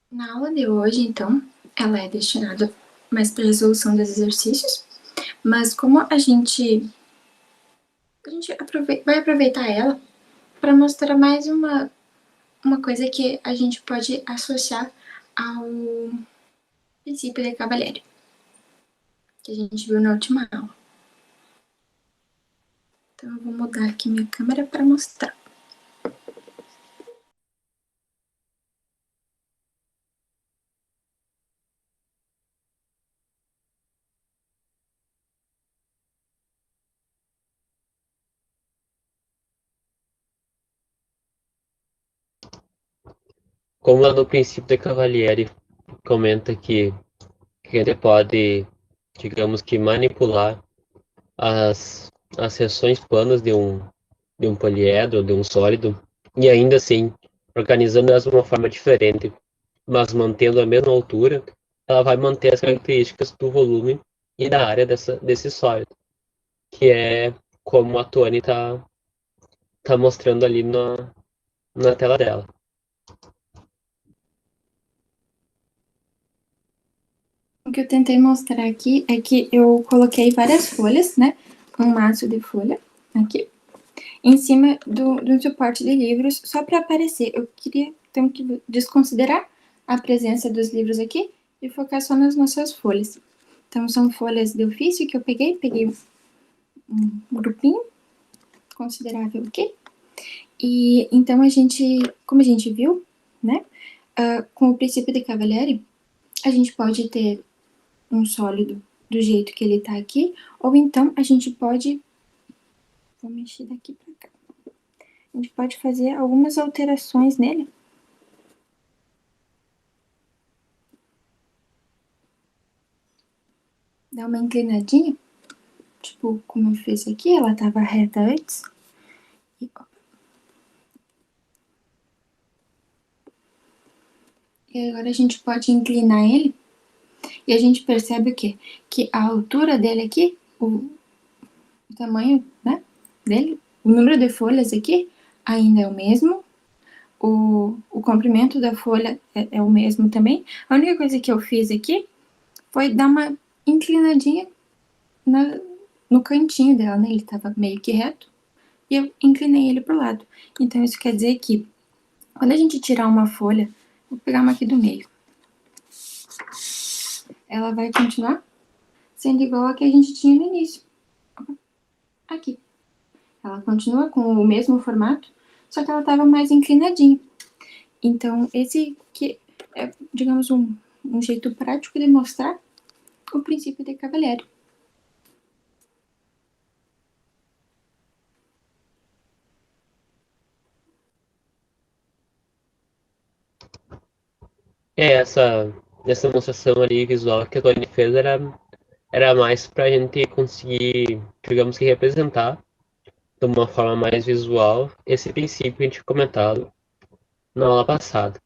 Na aula de hoje, então, ela é destinada mais para resolução dos exercícios, mas como a gente vai aproveitar ela para mostrar mais uma coisa que a gente pode associar ao princípio de Cavalieri, que a gente viu na última aula. Então, eu vou mudar aqui minha câmera para mostrar. Como lá no princípio de Cavalieri comenta que ele pode, digamos que, manipular as seções planas de um poliedro, de um sólido, e ainda assim, organizando elas de uma forma diferente, mas mantendo a mesma altura, ela vai manter as características do volume e da área desse sólido, que é como a Tony tá mostrando ali na tela dela. O que eu tentei mostrar aqui é que eu coloquei várias folhas, né? Um maço de folha aqui, em cima do suporte de livros, só para aparecer. Eu queria, então, que desconsiderar a presença dos livros aqui e focar só nas nossas folhas. Então, são folhas de ofício que eu peguei um grupinho considerável aqui. E então como a gente viu, né, com o princípio de Cavalieri, a gente pode ter um sólido do jeito que ele tá aqui, ou então a gente pode, vou mexer daqui pra cá, a gente pode fazer algumas alterações nele. Dar uma inclinadinha, tipo como eu fiz aqui, ela tava reta antes. E agora a gente pode inclinar ele, e a gente percebe o quê? Que a altura dele aqui, o tamanho, né, dele, o número de folhas aqui ainda é o mesmo, o comprimento da folha é o mesmo também. A única coisa que eu fiz aqui foi dar uma inclinadinha no cantinho dela, né? Ele tava meio que reto, e eu inclinei ele pro lado. Então, isso quer dizer que, quando a gente tirar uma folha, vou pegar uma aqui do meio, ela vai continuar sendo igual a que a gente tinha no início. Aqui. Ela continua com o mesmo formato, só que ela tava mais inclinadinha. Então, esse que é, digamos, um jeito prático de mostrar o princípio de Cavalieri. Essa demonstração ali visual que a Tony fez era mais para a gente conseguir, digamos que, representar de uma forma mais visual esse princípio que a gente tinha comentado na aula passada.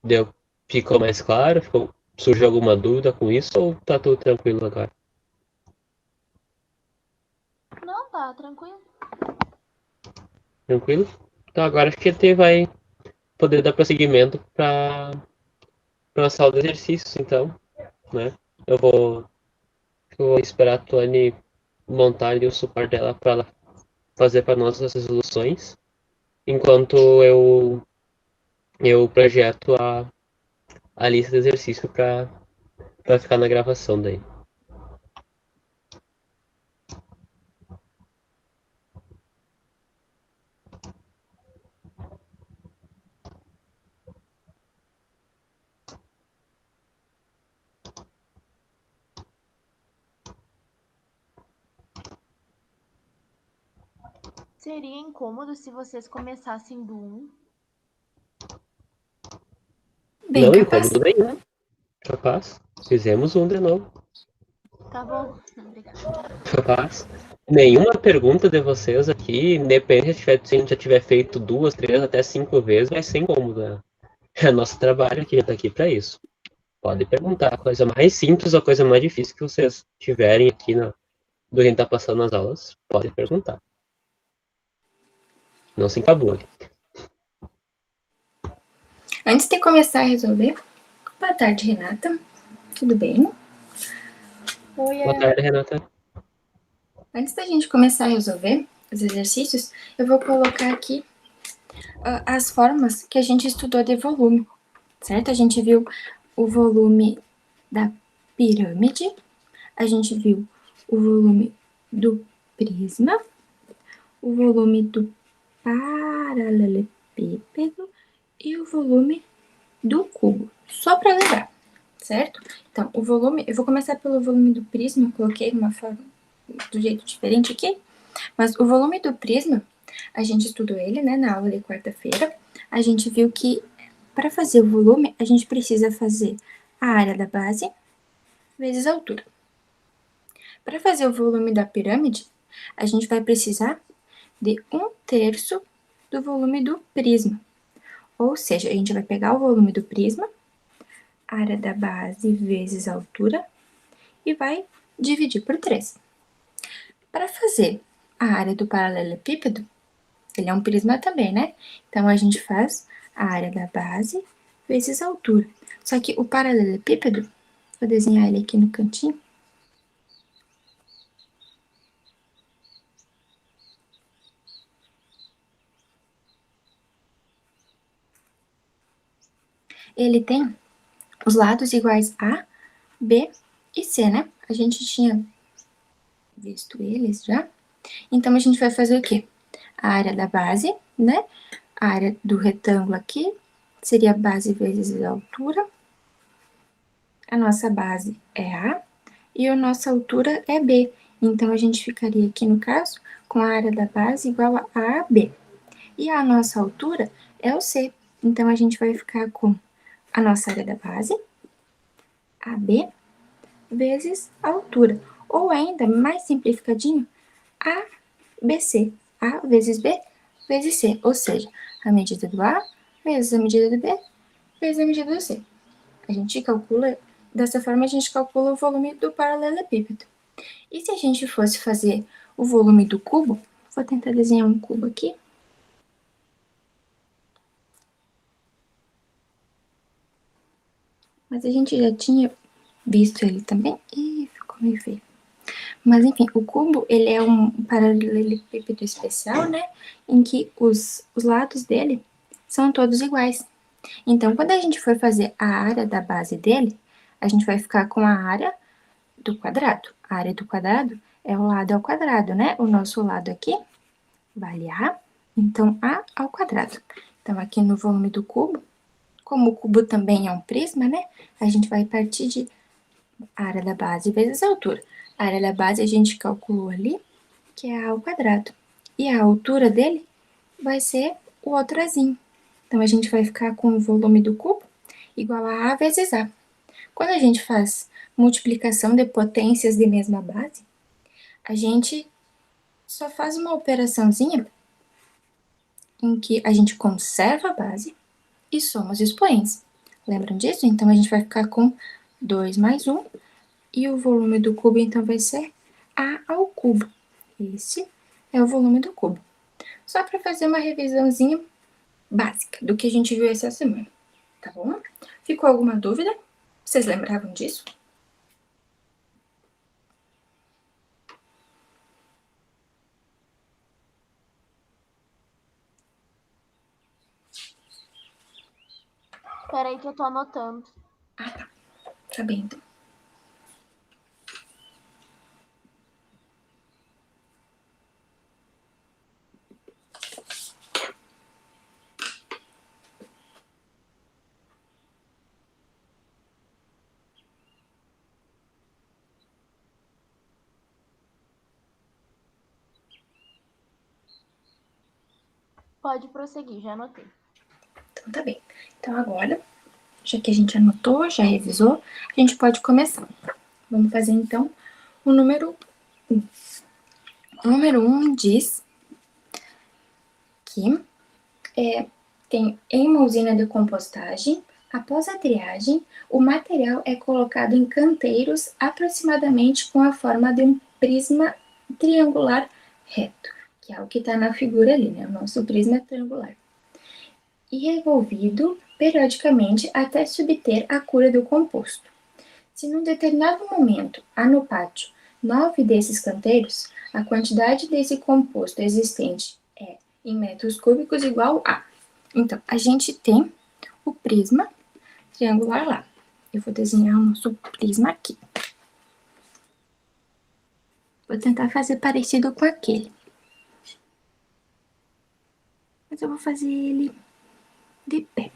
Deu, ficou mais claro? Surgiu alguma dúvida com isso ou tá tudo tranquilo agora? Não, tá tranquilo. Tranquilo? Então agora acho que a gente vai poder dar prosseguimento para a sala de exercícios, então, né? Eu vou, eu vou esperar a Tony montar ali o suporte dela para ela fazer para nós as resoluções, enquanto eu projeto a lista de exercício para ficar na gravação daí. Seria incômodo se vocês começassem do 1. Bem Não, capaz. incômodo nenhum. Capaz. Fizemos um de novo. Tá bom, obrigada. Capaz. Nenhuma pergunta de vocês aqui, independente se a gente já tiver feito 2, 3, até 5 vezes, vai ser incômodo. Né? É nosso trabalho aqui, a gente tá aqui para isso. Pode perguntar a coisa mais simples ou a coisa mais difícil que vocês tiverem aqui do que a gente tá passando nas aulas, pode perguntar. Não se encabule. Antes de começar a resolver, boa tarde, Renata. Tudo bem? Oi, Boa tarde, Renata. Antes da gente começar a resolver os exercícios, eu vou colocar aqui as formas que a gente estudou de volume, certo? A gente viu o volume da pirâmide, a gente viu o volume do prisma, o volume do paralelepípedo e o volume do cubo, só para lembrar, certo? Então, o volume, eu vou começar pelo volume do prisma, eu coloquei uma forma do jeito diferente aqui, mas o volume do prisma, a gente estudou ele, né, na aula de quarta-feira. A gente viu que para fazer o volume, a gente precisa fazer a área da base vezes a altura. Para fazer o volume da pirâmide, a gente vai precisar de 1/3 do volume do prisma. Ou seja, a gente vai pegar o volume do prisma, área da base vezes a altura, e vai dividir por 3. Para fazer a área do paralelepípedo, ele é um prisma também, né? Então, a gente faz a área da base vezes a altura. Só que o paralelepípedo, vou desenhar ele aqui no cantinho. Ele tem os lados iguais A, B e C, né? A gente tinha visto eles já. Então, a gente vai fazer o quê? A área da base, né? A área do retângulo aqui seria a base vezes a altura. A nossa base é A e a nossa altura é B. Então, a gente ficaria aqui, no caso, com a área da base igual a AB. E a nossa altura é o C. Então, a gente vai ficar com a nossa área da base, AB, vezes a altura. Ou ainda, mais simplificadinho, ABC. A vezes B, vezes C. Ou seja, a medida do A vezes a medida do B, vezes a medida do C. A gente calcula, dessa forma, a gente calcula o volume do paralelepípedo. E se a gente fosse fazer o volume do cubo, vou tentar desenhar um cubo aqui. Mas a gente já tinha visto ele também. Ih, ficou meio feio. Mas enfim, o cubo, ele é um paralelepípedo especial, né? Em que os lados dele são todos iguais. Então, quando a gente for fazer a área da base dele, a gente vai ficar com a área do quadrado. A área do quadrado é o lado ao quadrado, né? O nosso lado aqui vale A, então A ao quadrado. Então, aqui no volume do cubo, como o cubo também é um prisma, né? A gente vai partir de área da base vezes a altura. A área da base a gente calculou ali, que é A ao quadrado. E a altura dele vai ser o outro Azinho. Então, a gente vai ficar com o volume do cubo igual a A vezes A. Quando a gente faz multiplicação de potências de mesma base, a gente só faz uma operaçãozinha em que a gente conserva a base e soma os expoentes. Lembram disso? Então, a gente vai ficar com 2 mais 1, e o volume do cubo, então, vai ser A ao cubo. Esse é o volume do cubo. Só para fazer uma revisãozinha básica do que a gente viu essa semana, tá bom? Ficou alguma dúvida? Vocês lembravam disso? Peraí que eu tô anotando. Ah, tá. Tá bem, então. Pode prosseguir, já anotei. Então, tá bem. Então, agora, já que a gente anotou, já revisou, a gente pode começar. Vamos fazer, então, o número 1. O número 1 diz que tem em uma usina de compostagem, após a triagem, o material é colocado em canteiros aproximadamente com a forma de um prisma triangular reto, que é o que está na figura ali, né? O nosso prisma é triangular. e revolvido periodicamente até se obter a cura do composto. Se num determinado momento há no pátio 9 desses canteiros, a quantidade desse composto existente é, em metros cúbicos, igual a... Então, a gente tem o prisma triangular lá. Eu vou desenhar o nosso prisma aqui. Vou tentar fazer parecido com aquele. Mas eu vou fazer ele de pé.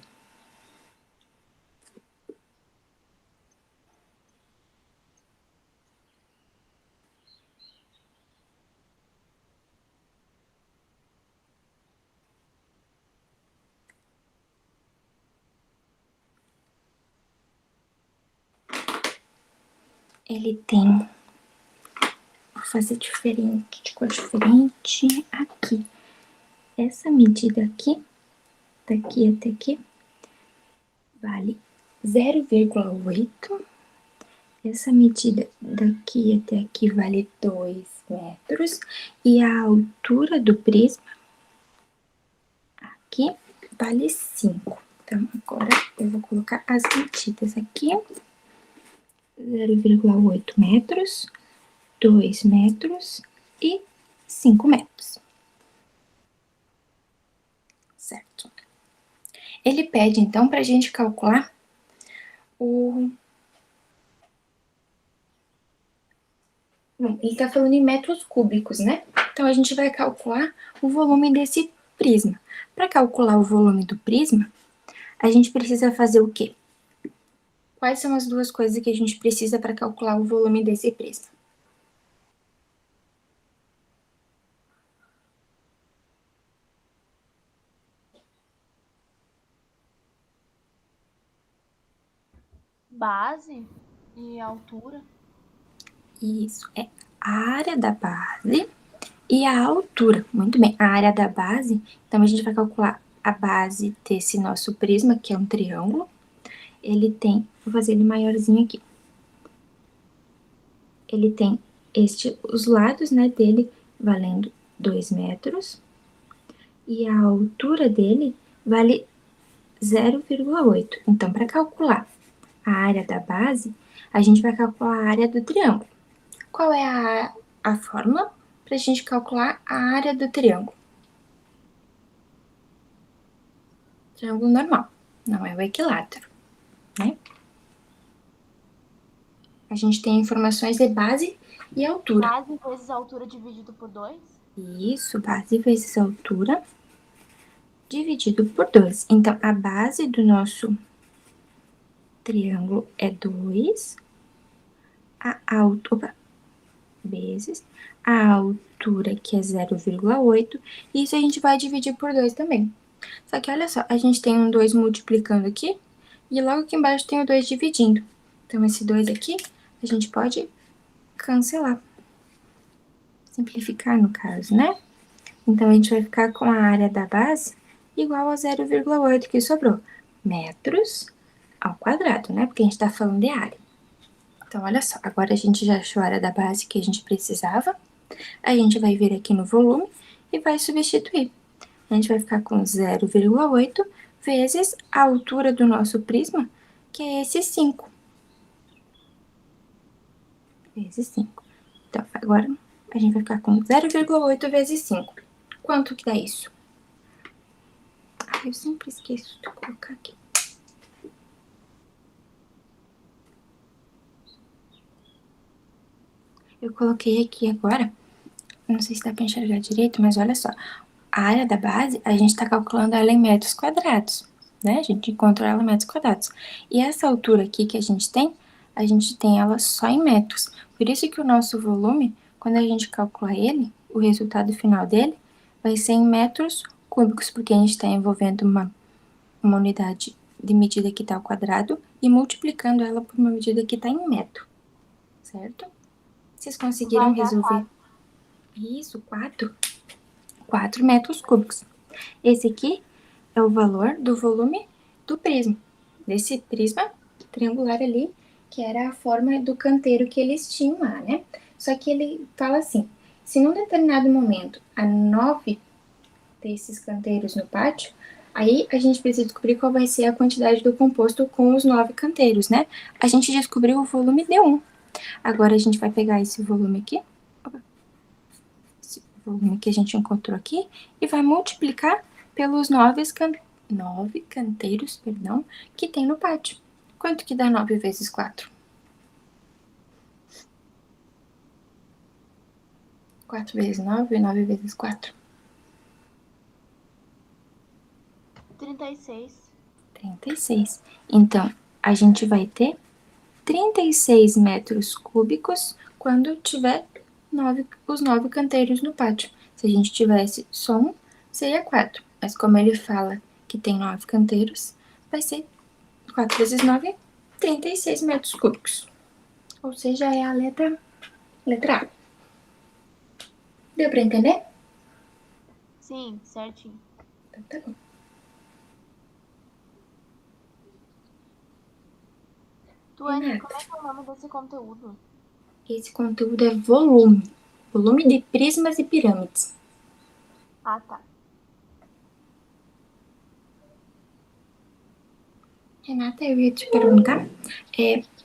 Ele tem... Vou fazer diferente, de cor diferente aqui. Essa medida aqui, daqui até aqui, vale 0,8. Essa medida daqui até aqui vale 2 metros. E a altura do prisma aqui vale 5. Então, agora eu vou colocar as medidas aqui. 0,8 metros, 2 metros e 5 metros. Certo. Ele pede, então, para a gente calcular o... Bom, ele está falando em metros cúbicos, né? Então, a gente vai calcular o volume desse prisma. Para calcular o volume do prisma, a gente precisa fazer o quê? Quais são as duas coisas que a gente precisa para calcular o volume desse prisma? Base e altura. Isso, é a área da base e a altura. Muito bem, a área da base, então a gente vai calcular a base desse nosso prisma, que é um triângulo. Ele tem, vou fazer ele maiorzinho aqui. Ele tem os lados, né, dele valendo 2 metros. E a altura dele vale 0,8. Então, para calcular a área da base, a gente vai calcular a área do triângulo. Qual é a fórmula para a gente calcular a área do triângulo? Triângulo normal, não é o equilátero, né? A gente tem informações de base e altura. Base vezes altura dividido por 2. Isso, base vezes altura dividido por 2. Então, a base do nosso triângulo é 2, a altura vezes a altura, que é 0,8, e isso a gente vai dividir por 2 também. Só que olha só, a gente tem um 2 multiplicando aqui, e logo aqui embaixo tem o 2 dividindo. Então, esse 2 aqui, a gente pode cancelar. Simplificar, no caso, né? Então, a gente vai ficar com a área da base igual a 0,8 que sobrou. Metros ao quadrado, né? Porque a gente tá falando de área. Então, olha só, agora a gente já achou a área da base que a gente precisava. A gente vai vir aqui no volume e vai substituir. A gente vai ficar com 0,8 vezes a altura do nosso prisma, que é esse 5. Vezes 5. Então, agora a gente vai ficar com 0,8 vezes 5. Quanto que dá isso? Eu sempre esqueço de colocar aqui. Eu coloquei aqui agora, não sei se dá para enxergar direito, mas olha só. A área da base, a gente está calculando ela em metros quadrados, né? A gente encontrou ela em metros quadrados. E essa altura aqui que a gente tem ela só em metros. Por isso que o nosso volume, quando a gente calcula ele, o resultado final dele vai ser em metros cúbicos, porque a gente está envolvendo uma unidade de medida que está ao quadrado e multiplicando ela por uma medida que está em metro, certo? Vocês conseguiram resolver? Isso, 4 metros cúbicos. Esse aqui é o valor do volume do prisma, desse prisma triangular ali, que era a forma do canteiro que eles tinham lá, né? Só que ele fala assim, se num determinado momento há 9 desses canteiros no pátio, Aí a gente precisa descobrir qual vai ser a quantidade do composto com os 9 canteiros, né? A gente descobriu o volume D1. Agora a gente vai pegar esse volume aqui, esse volume que a gente encontrou aqui, e vai multiplicar pelos 9 canteiros, que tem no pátio. Quanto que dá 9 vezes 4? 4 vezes 9, 9 vezes 4. 36. 36. Então, a gente vai ter 36 metros cúbicos quando tiver os 9 canteiros no pátio. Se a gente tivesse só um, seria 4. Mas como ele fala que tem 9 canteiros, vai ser 4 vezes 9, 36 metros cúbicos. Ou seja, é a letra A. Deu pra entender? Sim, certinho. Então tá bom. Tuane, Renata. como é que é o nome desse conteúdo? Esse conteúdo é volume. Volume de prismas e pirâmides. Ah, tá. Renata, eu ia te perguntar,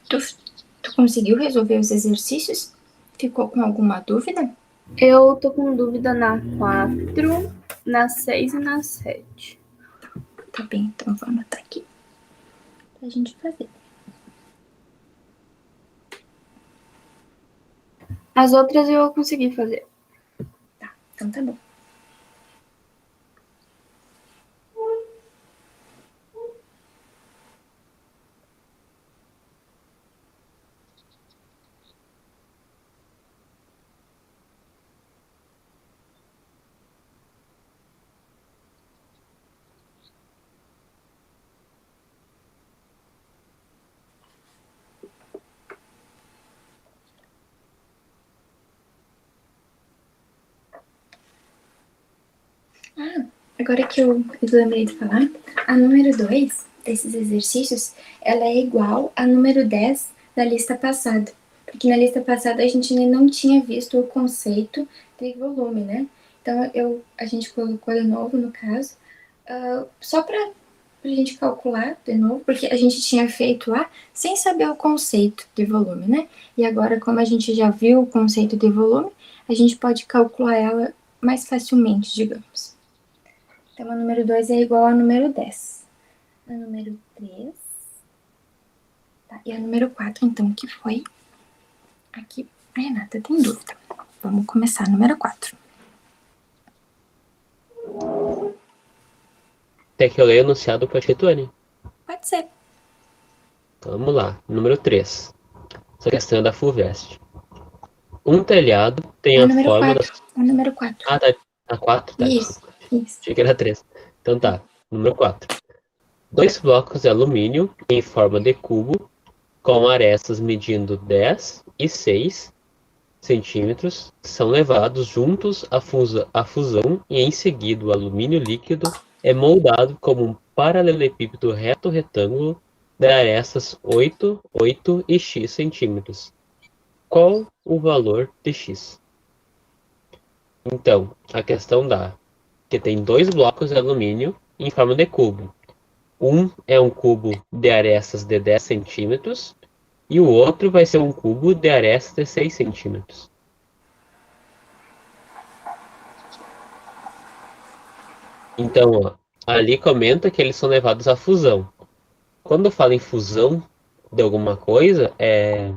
tu conseguiu resolver os exercícios? Ficou com alguma dúvida? Eu tô com dúvida na 4, na 6 e na 7. Tá bem, então vou anotar aqui pra gente fazer. As outras eu consegui fazer. Tá, então tá bom. Agora que eu lembrei de falar, a número 2 desses exercícios, ela é igual à número 10 da lista passada. Porque na lista passada a gente ainda não tinha visto o conceito de volume, né? Então a gente colocou de novo, no caso, só pra gente calcular de novo, porque a gente tinha feito lá sem saber o conceito de volume, né? E agora, como a gente já viu o conceito de volume, a gente pode calcular ela mais facilmente, digamos. Então, a número 2 é igual ao número 10. A número 3. Tá, e a número 4, então, que foi aqui. A Renata tem dúvida. Vamos começar. Número 4. Até que eu leio o enunciado pra ti, Tuane. Pode ser. Vamos lá. Número 3. Essa questão é da FUVEST. Um telhado tem É a a número forma 4. É a número 4. Ah, tá. A 4, tá. Isso, isso. Achei que era 3. Então tá. Número 4. Dois blocos de alumínio em forma de cubo, com arestas medindo 10 e 6 centímetros, são levados juntos à fusão e em seguida o alumínio líquido é moldado como um paralelepípedo reto retângulo de arestas 8, 8 e x centímetros. Qual o valor de x? Então, a questão dá que tem dois blocos de alumínio em forma de cubo. Um é um cubo de arestas de 10 centímetros e o outro vai ser um cubo de arestas de 6 centímetros. Então, ó, ali comenta que eles são levados à fusão. Quando fala em fusão de alguma coisa, é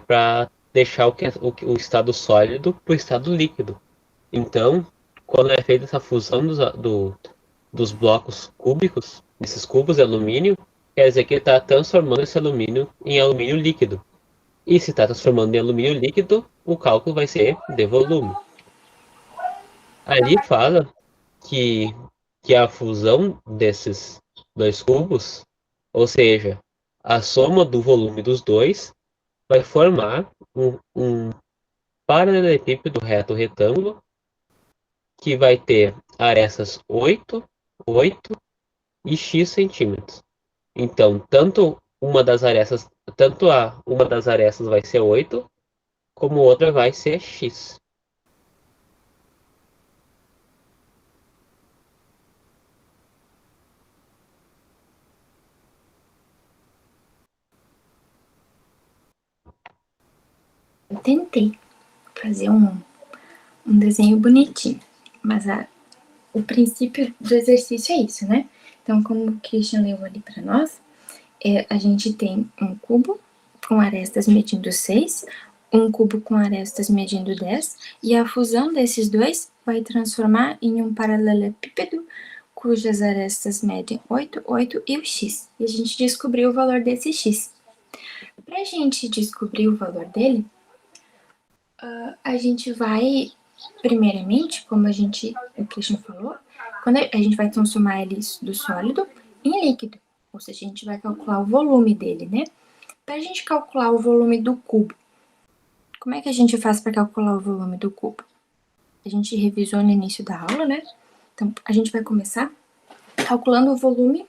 para deixar o estado sólido para o estado líquido. Então, quando é feita essa fusão dos blocos cúbicos, desses cubos de alumínio, quer dizer que ele está transformando esse alumínio em alumínio líquido. E se está transformando em alumínio líquido, o cálculo vai ser de volume. Ali fala que, que a fusão desses dois cubos, ou seja, a soma do volume dos dois, vai formar um paralelepípedo reto retângulo que vai ter arestas 8, 8 e x centímetros. Então, uma das arestas vai ser 8, como outra vai ser x. Eu tentei fazer um desenho bonitinho, mas o princípio do exercício é isso, né? Então, como o Christian leu ali para nós, a gente tem um cubo com arestas medindo 6, um cubo com arestas medindo 10, e a fusão desses dois vai transformar em um paralelepípedo cujas arestas medem 8, 8 e o x. E a gente descobriu o valor desse x. Para a gente descobrir o valor dele, a gente vai, primeiramente, como o Christian falou, quando a gente vai transformar ele do sólido em líquido, ou seja, a gente vai calcular o volume dele, né? Para a gente calcular o volume do cubo, como é que a gente faz para calcular o volume do cubo? A gente revisou no início da aula, né? Então, a gente vai começar calculando o volume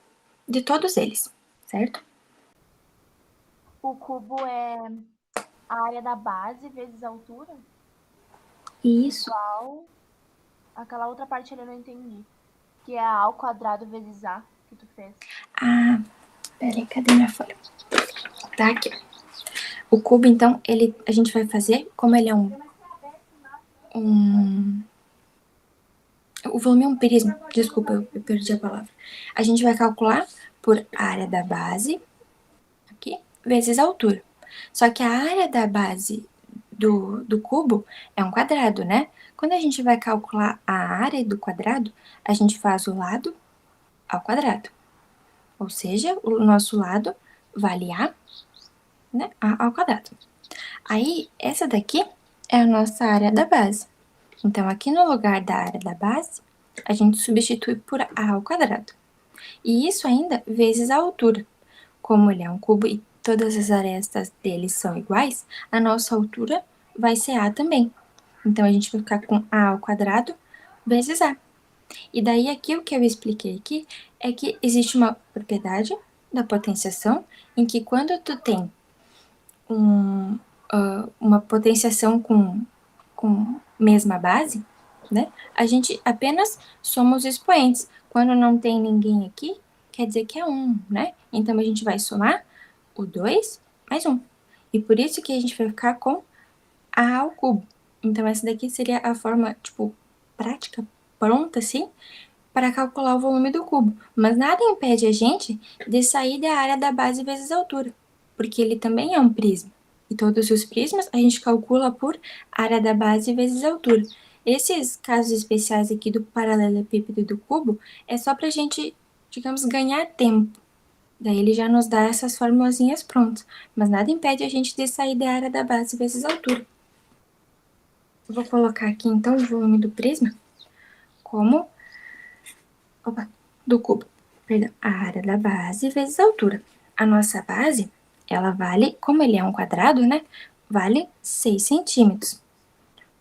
de todos eles, certo? O cubo é a área da base vezes a altura? Isso. Igual aquela outra parte ali eu não entendi. Que é a ao quadrado vezes a que tu fez. Ah, peraí, cadê minha folha? Tá aqui. O cubo, então, a gente vai fazer, como ele é o volume é um prisma, desculpa, eu perdi a palavra. A gente vai calcular por área da base, aqui, vezes a altura. Só que a área da base do cubo é um quadrado, né? Quando a gente vai calcular a área do quadrado, a gente faz o lado ao quadrado. Ou seja, o nosso lado vale a, né, a ao quadrado. Aí, essa daqui é a nossa área da base. Então, aqui no lugar da área da base, a gente substitui por a ao quadrado. E isso ainda vezes a altura. Como ele é um cubo e todas as arestas dele são iguais, a nossa altura vai ser a também. Então, a gente vai ficar com a ao quadrado vezes a. E daí, aqui, o que eu expliquei aqui é que existe uma propriedade da potenciação em que quando tu tem uma potenciação com mesma base, né? A gente apenas soma os expoentes. Quando não tem ninguém aqui, quer dizer que é 1, né? Então, a gente vai somar o 2 mais 1. E por isso que a gente vai ficar com a ao cubo. Então, essa daqui seria a forma, tipo, prática, pronta, assim, para calcular o volume do cubo. Mas nada impede a gente de sair da área da base vezes a altura, porque ele também é um prisma. E todos os prismas a gente calcula por área da base vezes a altura. Esses casos especiais aqui do paralelepípedo e do cubo é só para a gente, digamos, ganhar tempo. Daí ele já nos dá essas formulazinhas prontas. Mas nada impede a gente de sair da área da base vezes a altura. Eu vou colocar aqui, então, o volume do prisma como... do cubo. Perdão, a área da base vezes a altura. A nossa base, ela vale, como ele é um quadrado, né? Vale 6 centímetros.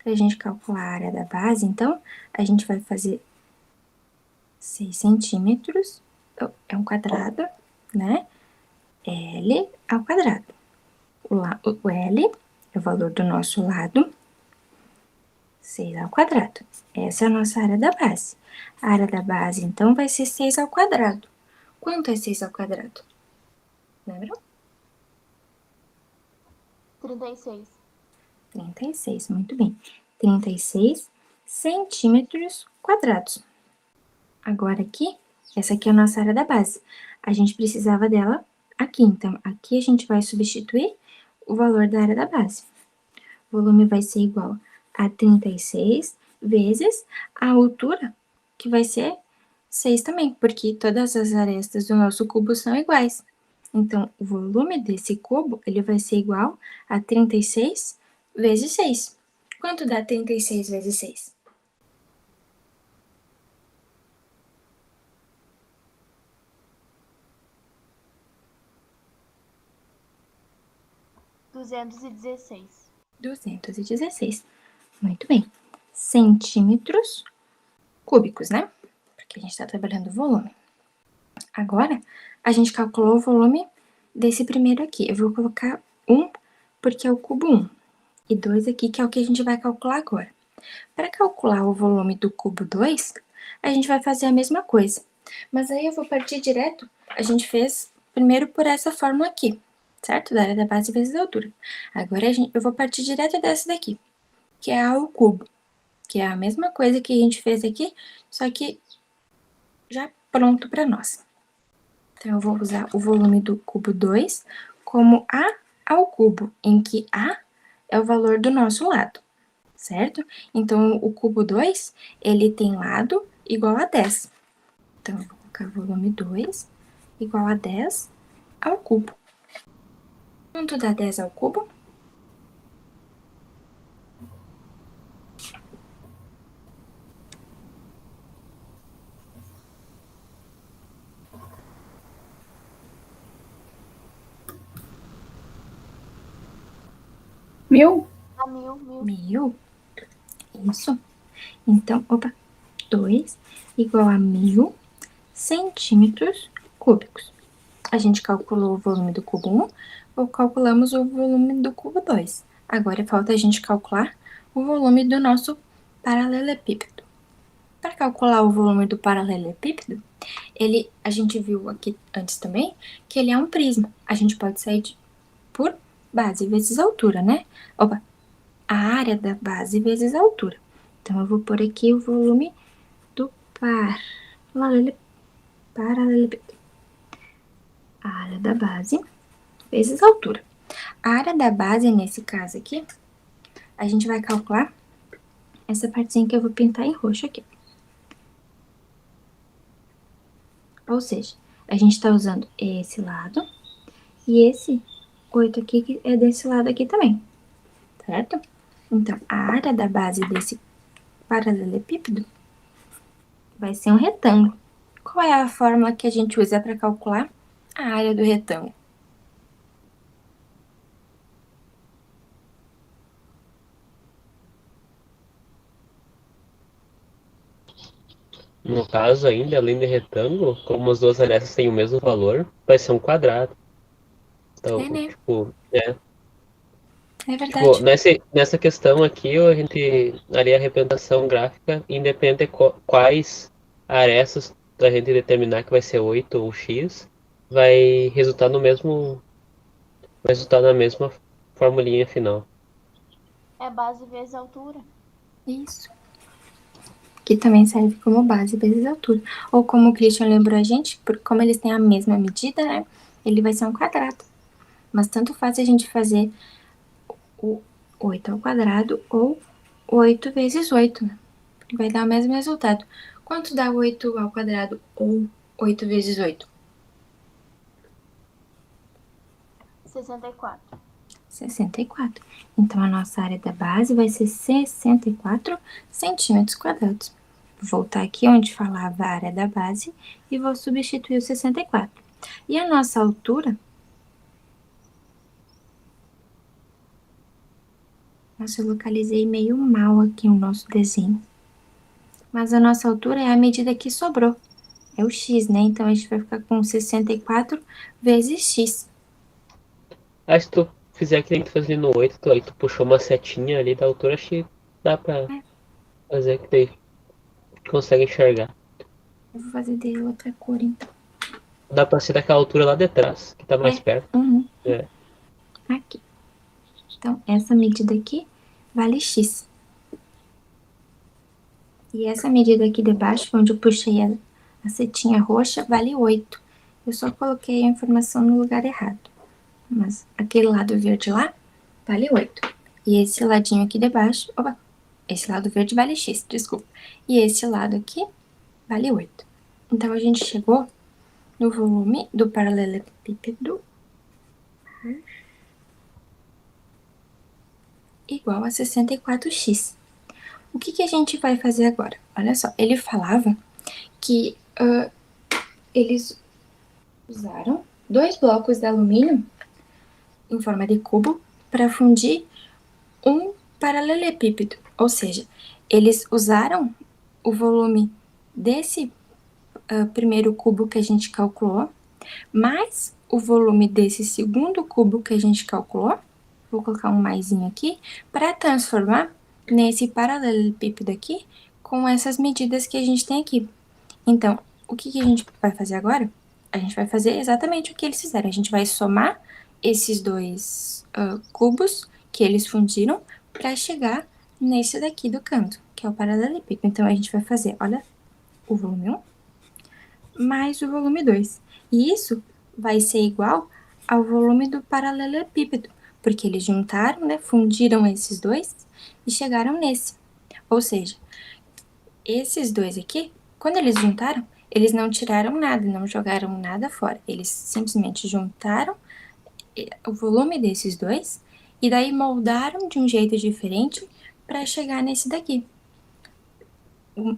Para a gente calcular a área da base, então, a gente vai fazer 6 centímetros, é um quadrado, né? L ao quadrado. O L é o valor do nosso lado, 6 ao quadrado. Essa é a nossa área da base. A área da base, então, vai ser 6 ao quadrado. Quanto é 6 ao quadrado? Lembram? 36. 36, muito bem. 36 centímetros quadrados. Agora aqui, essa aqui é a nossa área da base. A gente precisava dela aqui, então aqui a gente vai substituir o valor da área da base. O volume vai ser igual a 36 vezes a altura, que vai ser 6 também, porque todas as arestas do nosso cubo são iguais. Então, o volume desse cubo, ele vai ser igual a 36 vezes 6. Quanto dá 36 vezes 6? R$ 216. 216. Muito bem. Centímetros cúbicos, né? Porque a gente está trabalhando o volume. Agora, a gente calculou o volume desse primeiro aqui. Eu vou colocar 1, porque é o cubo 1. E 2 aqui, que é o que a gente vai calcular agora. Para calcular o volume do cubo 2, a gente vai fazer a mesma coisa. Mas aí eu vou partir direto, a gente fez primeiro por essa fórmula aqui, certo? Da área da base vezes a altura. Agora eu vou partir direto dessa daqui, que é a ao cubo, que é a mesma coisa que a gente fez aqui, só que já pronto para nós. Então, eu vou usar o volume do cubo 2 como A ao cubo, em que A é o valor do nosso lado, certo? Então, o cubo 2, ele tem lado igual a 10. Então, eu vou colocar volume 2 igual a 10 ao cubo. Quanto dá 10 ao cubo? Mil? A mil. 1000. Isso. Então, 2 igual a 1000 centímetros cúbicos. A gente calculou o volume do cubo 1, ou calculamos o volume do cubo 2. Agora falta a gente calcular o volume do nosso paralelepípedo. Para calcular o volume do paralelepípedo, a gente viu aqui antes também que ele é um prisma. A gente pode sair por base vezes altura, né? A área da base vezes a altura. Então, eu vou pôr aqui o volume do paralelepípedo. A área da base vezes a altura. A área da base, nesse caso aqui, a gente vai calcular essa partezinha que eu vou pintar em roxo aqui. Ou seja, a gente tá usando esse lado e esse 8 aqui, que é desse lado aqui também, certo? Então, a área da base desse paralelepípedo vai ser um retângulo. Qual é a fórmula que a gente usa para calcular a área do retângulo? No caso ainda, além de retângulo, como as duas arestas têm o mesmo valor, vai ser um quadrado. Então, É, né? É É verdade. nessa questão aqui, a gente faria a representação gráfica, independente de quais arestas a gente determinar que vai ser 8 ou x, vai resultar na mesma formulinha final. É base vezes altura. Isso. Que também serve como base vezes altura. Ou como o Christian lembrou a gente, como eles têm a mesma medida, né? Ele vai ser um quadrado. Mas tanto faz a gente fazer o 8 ao quadrado ou 8 vezes 8, né? Vai dar o mesmo resultado. Quanto dá 8 ao quadrado ou 8 vezes 8? 64. 64. Então, a nossa área da base vai ser 64 centímetros quadrados. Vou voltar aqui onde falava a área da base e vou substituir o 64. E a nossa altura... Nossa, eu localizei meio mal aqui o nosso desenho. Mas a nossa altura é a medida que sobrou. É o x, né? Então, a gente vai ficar com 64 vezes x. Aí se tu fizer que nem tu fazia no 8, aí tu puxou uma setinha ali da altura, acho que dá pra fazer que daí consegue enxergar. Eu vou fazer de outra cor, então. Dá pra ser daquela altura lá de trás, que tá mais perto. Uhum. É. Aqui. Então, essa medida aqui vale x. E essa medida aqui de baixo, onde eu puxei a setinha roxa, vale 8. Eu só coloquei a informação no lugar errado. Mas aquele lado verde lá, vale 8. E esse ladinho aqui de baixo, esse lado verde vale x, desculpa. E esse lado aqui vale 8. Então, a gente chegou no volume do paralelepípedo igual a 64x. O que a gente vai fazer agora? Olha só, ele falava que eles usaram 2 blocos de alumínio em forma de cubo para fundir um paralelepípedo. Ou seja, eles usaram o volume desse primeiro cubo que a gente calculou, mais o volume desse segundo cubo que a gente calculou, vou colocar um maisinho aqui, para transformar nesse paralelepípedo aqui com essas medidas que a gente tem aqui. Então, o que a gente vai fazer agora? A gente vai fazer exatamente o que eles fizeram. A gente vai somar esses dois cubos que eles fundiram para chegar nesse daqui do canto, que é o paralelepípedo. Então, a gente vai fazer, olha, o volume 1 mais o volume 2. E isso vai ser igual ao volume do paralelepípedo, porque eles juntaram, né, fundiram esses dois e chegaram nesse. Ou seja, esses dois aqui, quando eles juntaram, eles não tiraram nada, não jogaram nada fora. Eles simplesmente juntaram o volume desses dois e daí moldaram de um jeito diferente para chegar nesse daqui.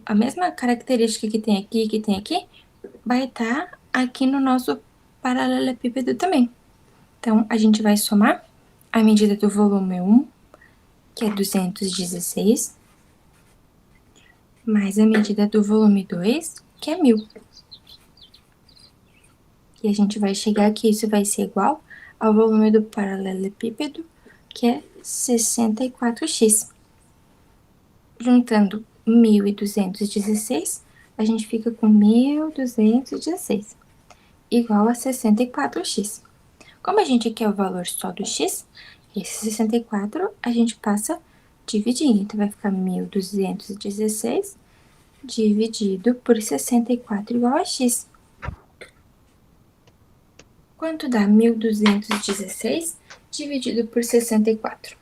A mesma característica que tem aqui, vai estar aqui no nosso paralelepípedo também. Então, a gente vai somar a medida do volume 1, que é 216, mais a medida do volume 2, que é 1000. E a gente vai chegar aqui, isso vai ser igual ao volume do paralelepípedo, que é 64x. Juntando 1.216, a gente fica com 1.216, igual a 64x. Como a gente quer o valor só do x, esse 64 a gente passa dividindo. Então, vai ficar 1.216 dividido por 64 igual a x. Quanto dá 1.216 dividido por 64?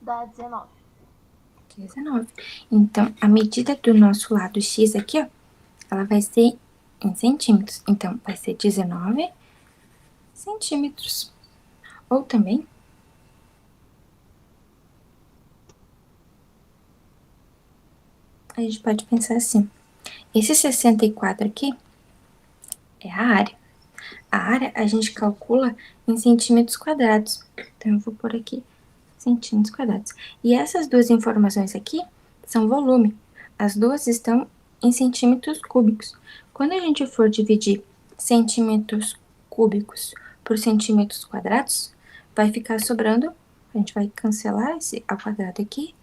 Dá 19. 19. Então, a medida do nosso lado x aqui, ó, ela vai ser em centímetros. Então, vai ser 19 centímetros. Ou também, a gente pode pensar assim, esse 64 aqui é a área. A área a gente calcula em centímetros quadrados. Então, eu vou pôr aqui centímetros quadrados. E essas duas informações aqui são volume. As duas estão em centímetros cúbicos. Quando a gente for dividir centímetros cúbicos por centímetros quadrados, vai ficar sobrando, a gente vai cancelar esse ao quadrado aqui,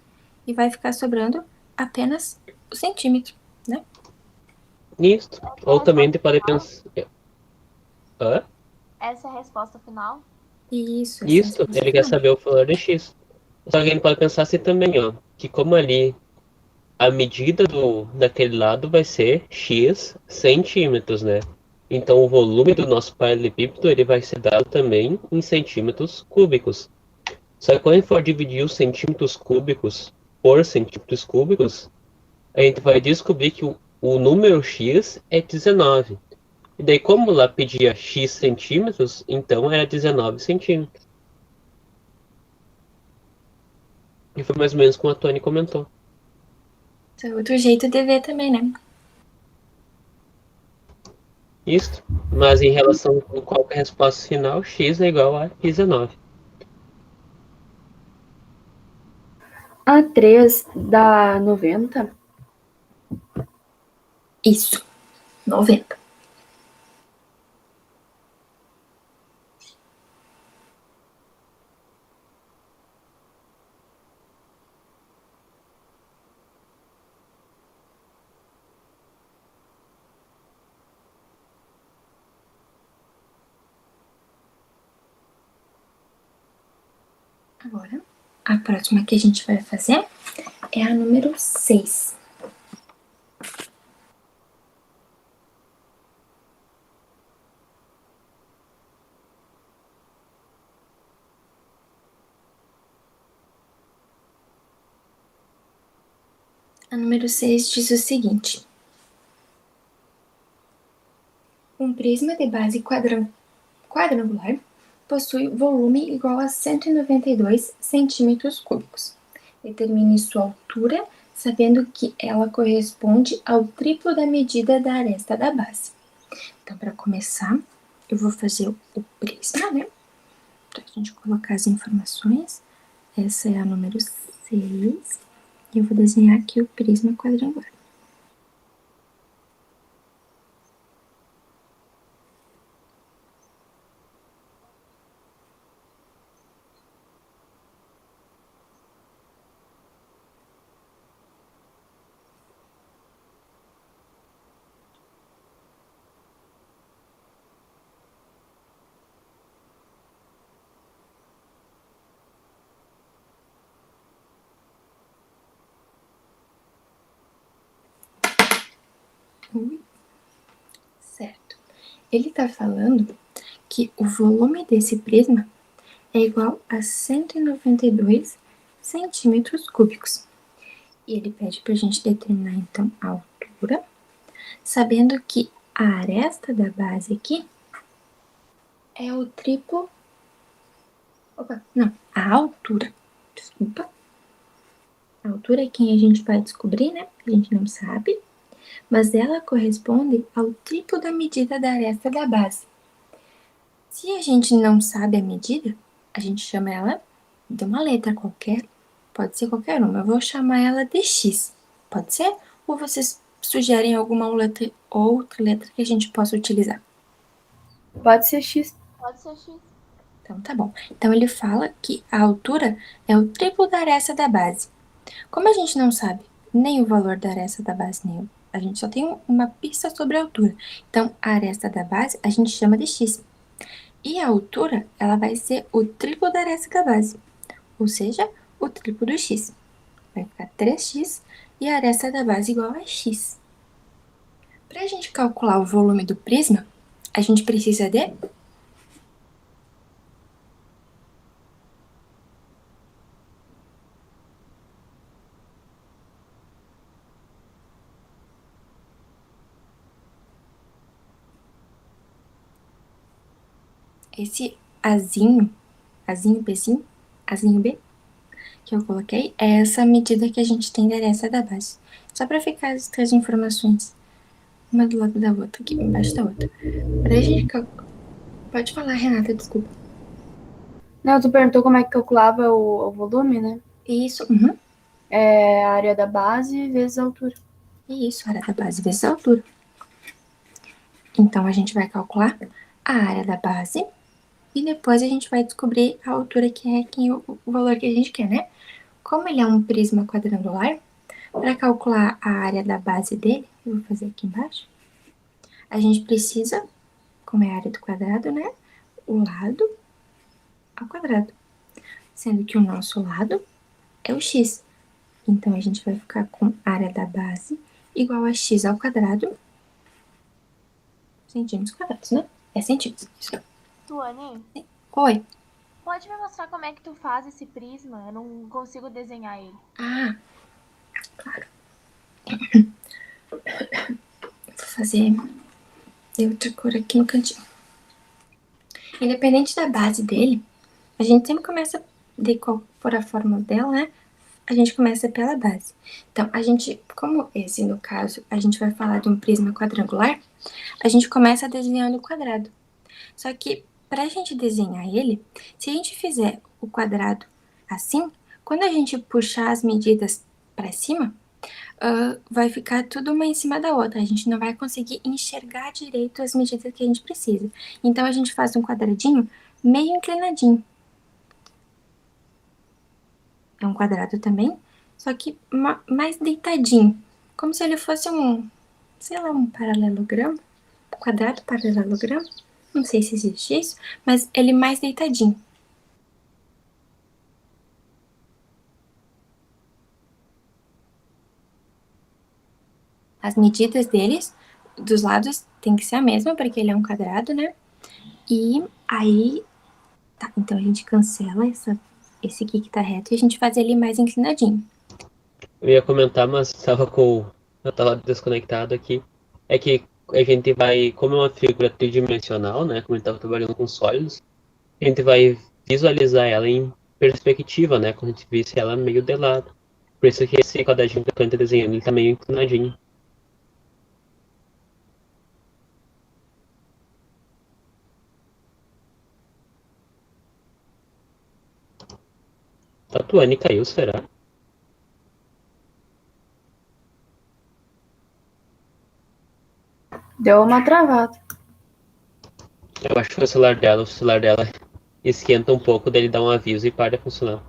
e vai ficar sobrando apenas o centímetro, né? Isso. Ou também você pode pensar. Hã? Essa é a resposta final? Isso, Isso, ele quer saber o valor de x. Só que ele pode pensar assim também, ó, que como ali a medida daquele lado vai ser x centímetros, né? Então o volume do nosso paralelepípedo ele vai ser dado também em centímetros cúbicos. Só que quando a gente for dividir os centímetros cúbicos por centímetros cúbicos, a gente vai descobrir que o número x é 19. E daí como lá pedia x centímetros, então era 19 centímetros. E foi mais ou menos como a Tony comentou. Esse é outro jeito de ver também, né? Isso. Mas em relação com qual que é a resposta final, x é igual a 19. A 3 dá 90. Isso, 90. Agora, a próxima que a gente vai fazer é a número 6. A número 6 diz o seguinte: um prisma de base quadrangular possui volume igual a 192 centímetros cúbicos. Determine sua altura, sabendo que ela corresponde ao triplo da medida da aresta da base. Então, para começar, eu vou fazer o prisma, né? Para a gente colocar as informações. Essa é a número 6. E eu vou desenhar aqui o prisma quadrangular. Ui. Certo. Ele está falando que o volume desse prisma é igual a 192 centímetros cúbicos. E ele pede para a gente determinar, então, a altura, sabendo que a aresta da base aqui é o triplo... Opa, não, a altura. Desculpa. A altura é quem a gente vai descobrir, né? A gente não sabe. Mas ela corresponde ao triplo da medida da aresta da base. Se a gente não sabe a medida, a gente chama ela de uma letra qualquer. Pode ser qualquer uma. Eu vou chamar ela de X. Pode ser? Ou vocês sugerem alguma outra letra que a gente possa utilizar? Pode ser X. Pode ser X. Então, tá bom. Então, ele fala que a altura é o triplo da aresta da base. Como a gente não sabe nem o valor da aresta da base, nem a gente só tem uma pista sobre a altura. Então, a aresta da base a gente chama de x. E a altura, ela vai ser o triplo da aresta da base. Ou seja, o triplo do x. Vai ficar 3x e a aresta da base igual a x. Para a gente calcular o volume do prisma, a gente precisa de... Esse azinho, Bzinho, azinho B, que eu coloquei, é essa medida que a gente tem da aresta da base. Só para ficar as três informações, uma do lado da outra, aqui embaixo da outra. Pra gente calcular... Pode falar, Renata, desculpa. Não, tu perguntou como é que calculava o volume, né? Isso, É a área da base vezes a altura. Isso, área da base vezes a altura. Então, a gente vai calcular a área da base e depois a gente vai descobrir a altura que é o valor que a gente quer, né? Como ele é um prisma quadrangular, para calcular a área da base dele, eu vou fazer aqui embaixo, a gente precisa, como é a área do quadrado, né? O lado ao quadrado. Sendo que o nosso lado é o x. Então, a gente vai ficar com a área da base igual a x ao quadrado, centímetros quadrados, né? É centímetros. Isso. Tuane, Oi. pode me mostrar como é que tu faz esse prisma? Eu não consigo desenhar ele. Ah, claro. Vou fazer de outra cor aqui no cantinho. Independente da base dele, a gente sempre começa de qual for a forma dela, né? A gente começa pela base. Então, a gente, como esse no caso, a gente vai falar de um prisma quadrangular, a gente começa desenhando o quadrado. Só que, pra gente desenhar ele, se a gente fizer o quadrado assim, quando a gente puxar as medidas pra cima, vai ficar tudo uma em cima da outra. A gente não vai conseguir enxergar direito as medidas que a gente precisa. Então, a gente faz um quadradinho meio inclinadinho. É um quadrado também, só que mais deitadinho. Como se ele fosse sei lá, um paralelogramo. Quadrado paralelogramo. Não sei se existe isso, mas ele mais deitadinho. As medidas deles, dos lados, tem que ser a mesma, porque ele é um quadrado, né? E aí, tá, então a gente cancela esse aqui que tá reto e a gente faz ele mais inclinadinho. Eu ia comentar, mas eu tava desconectado aqui. É que a gente vai, como é uma figura tridimensional, né? Como a gente tava trabalhando com sólidos, a gente vai visualizar ela em perspectiva, né? Como a gente visse ela meio de lado. Por isso que esse quadradinho que eu tô desenhando, ele tá meio inclinadinho. A Tuane caiu, será? Deu uma travada. Eu acho que o celular dela esquenta um pouco, daí ele dá um aviso e para de funcionar.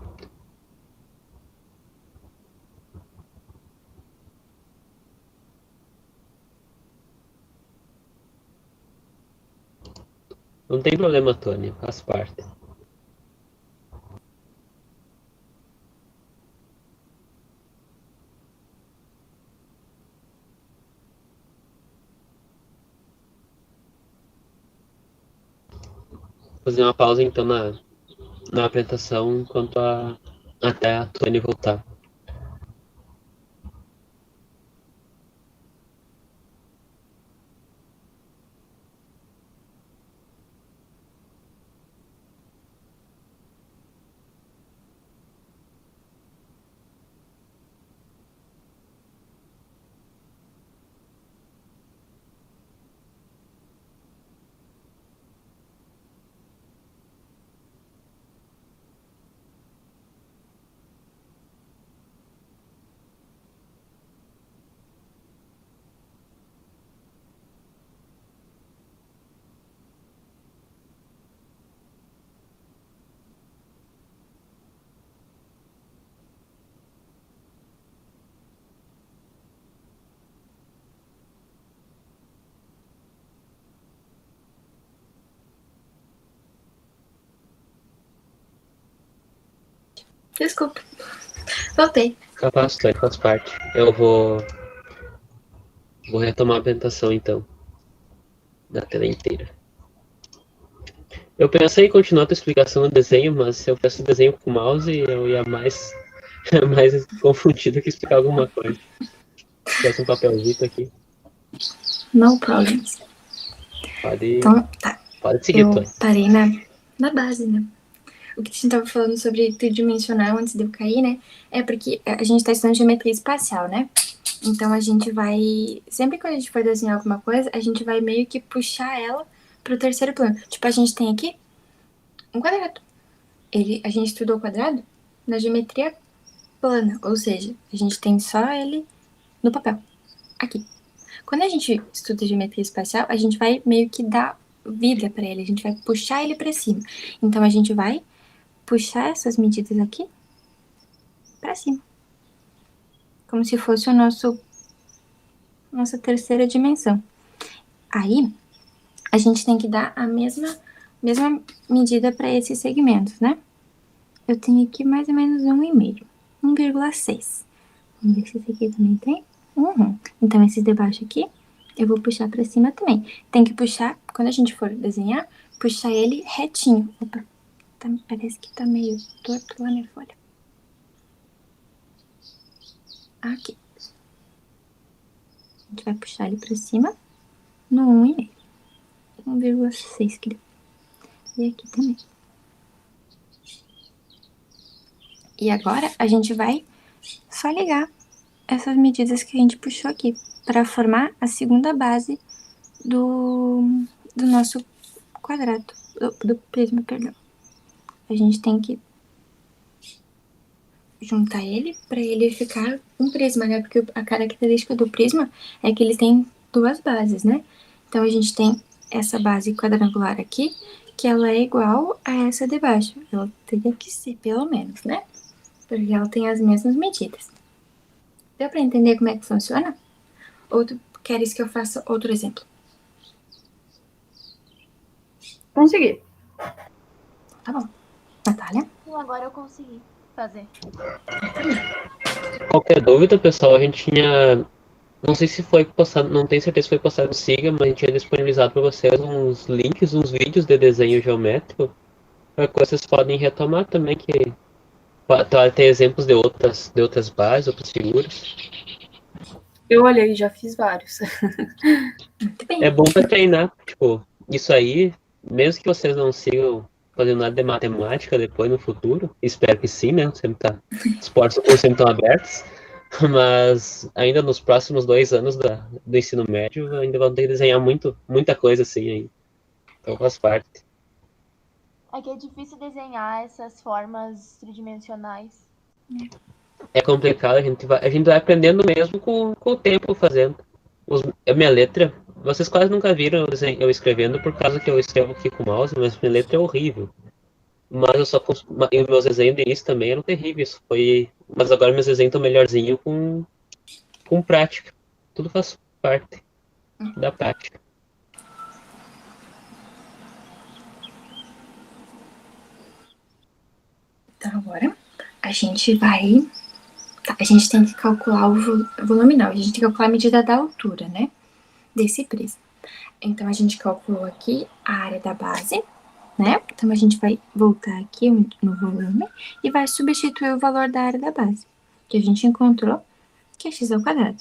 Não tem problema, Tony, faz parte. fazer uma pausa então na apresentação enquanto até a Tony voltar. Desculpa. Voltei. Capaz, Tony, faz parte. Eu vou retomar a apresentação então, da tela inteira. Eu pensei em continuar a tua explicação no desenho, mas se eu fizesse o desenho com o mouse, eu ia mais confundido que explicar alguma coisa. Se tivesse um papelzito aqui. No problems. Pode, Então, tá. pode seguir, Eu Tony. parei na base, né? O que a gente tava falando sobre tridimensional antes de eu cair, né? É porque a gente tá estudando geometria espacial, né? Então a gente vai... Sempre que a gente for desenhar alguma coisa, a gente vai meio que puxar ela pro terceiro plano. Tipo, a gente tem aqui um quadrado. A gente estudou o quadrado na geometria plana. Ou seja, a gente tem só ele no papel. Aqui. Quando a gente estuda geometria espacial, a gente vai meio que dar vida pra ele. A gente vai puxar ele pra cima. Então a gente vai puxar essas medidas aqui pra cima. Como se fosse nossa terceira dimensão. Aí, a gente tem que dar a mesma medida para esses segmentos, né? Eu tenho aqui mais ou menos 1,5. 1,6. Vamos ver se esse aqui também tem. Uhum. Então, esses de baixo aqui, eu vou puxar pra cima também. Tem que puxar, quando a gente for desenhar, puxar ele retinho. Opa, parece que tá meio torto lá minha folha. Aqui. A gente vai puxar ele pra cima no 1,5. 1,6 que deu. E aqui também. E agora a gente vai só ligar essas medidas que a gente puxou aqui para formar a segunda base do nosso quadrado, do prisma, perdão. A gente tem que juntar ele para ele ficar um prisma, né? Porque a característica do prisma é que ele tem duas bases, né? Então a gente tem essa base quadrangular aqui, que ela é igual a essa de baixo. Ela teria que ser, pelo menos, né? Porque ela tem as mesmas medidas. Deu pra entender como é que funciona? Ou tu queres que eu faça outro exemplo? Consegui. Tá bom. Natália? Agora eu consegui fazer. Qualquer dúvida, pessoal, a gente tinha... Não sei se foi postado, não tenho certeza se foi postado no Siga, mas a gente tinha disponibilizado para vocês uns links, uns vídeos de desenho geométrico, para que vocês podem retomar também, que tem exemplos de outras bases, outras figuras. Eu olhei, já fiz vários. Muito bem. É bom para treinar, tipo, isso aí, mesmo que vocês não sigam fazendo nada de matemática depois no futuro, espero que sim, né? Os portos sempre estão abertos, mas ainda nos próximos 2 anos do ensino médio, ainda vão ter que desenhar muita coisa assim aí. Então faz parte. É que é difícil desenhar essas formas tridimensionais. É complicado, a gente vai aprendendo mesmo com o tempo fazendo. A minha letra, vocês quase nunca viram eu escrevendo por causa que eu escrevo aqui com o mouse, mas minha letra é horrível. Mas e meus desenhos de início também eram terríveis. Mas agora meus desenhos estão melhorzinho com prática. Tudo faz parte da prática. Então agora a gente vai... A gente tem que calcular o volume não, a gente tem que calcular a medida da altura, né? Desse prisma. Então a gente calculou aqui a área da base, né? Então, a gente vai voltar aqui no volume e vai substituir o valor da área da base, que a gente encontrou, que é x ao quadrado.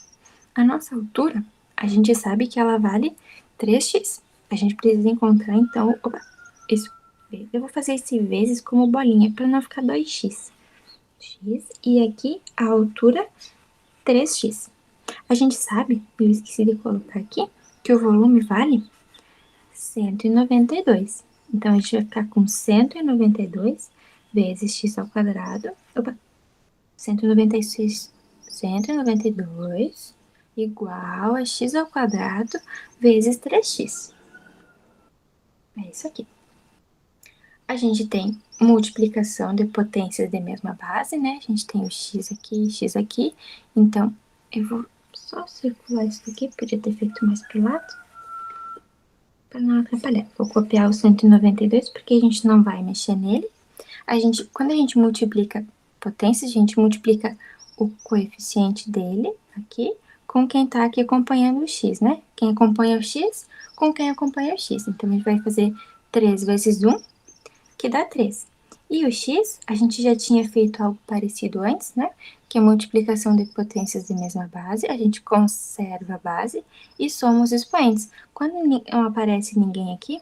A nossa altura, a gente sabe que ela vale 3x. A gente precisa encontrar, então, isso. Eu vou fazer esse vezes como bolinha, para não ficar 2x. E aqui a altura 3x. A gente sabe, eu esqueci de colocar aqui, que o volume vale 192. Então, a gente vai ficar com 192 vezes x ao quadrado. 196, 192 igual a x ao quadrado vezes 3x. É isso aqui. A gente tem multiplicação de potências de mesma base, né? A gente tem o x aqui e x aqui. Então, eu vou só circular isso aqui, podia ter feito mais pro lado, para não atrapalhar. Vou copiar o 192, porque a gente não vai mexer nele. Quando a gente multiplica potências, a gente multiplica o coeficiente dele, aqui, com quem tá aqui acompanhando o x, né? Quem acompanha o x, com quem acompanha o x. Então, a gente vai fazer 3 vezes 1, que dá 3. E o x, a gente já tinha feito algo parecido antes, né? Que é a multiplicação de potências de mesma base. A gente conserva a base e soma os expoentes. Quando não aparece ninguém aqui,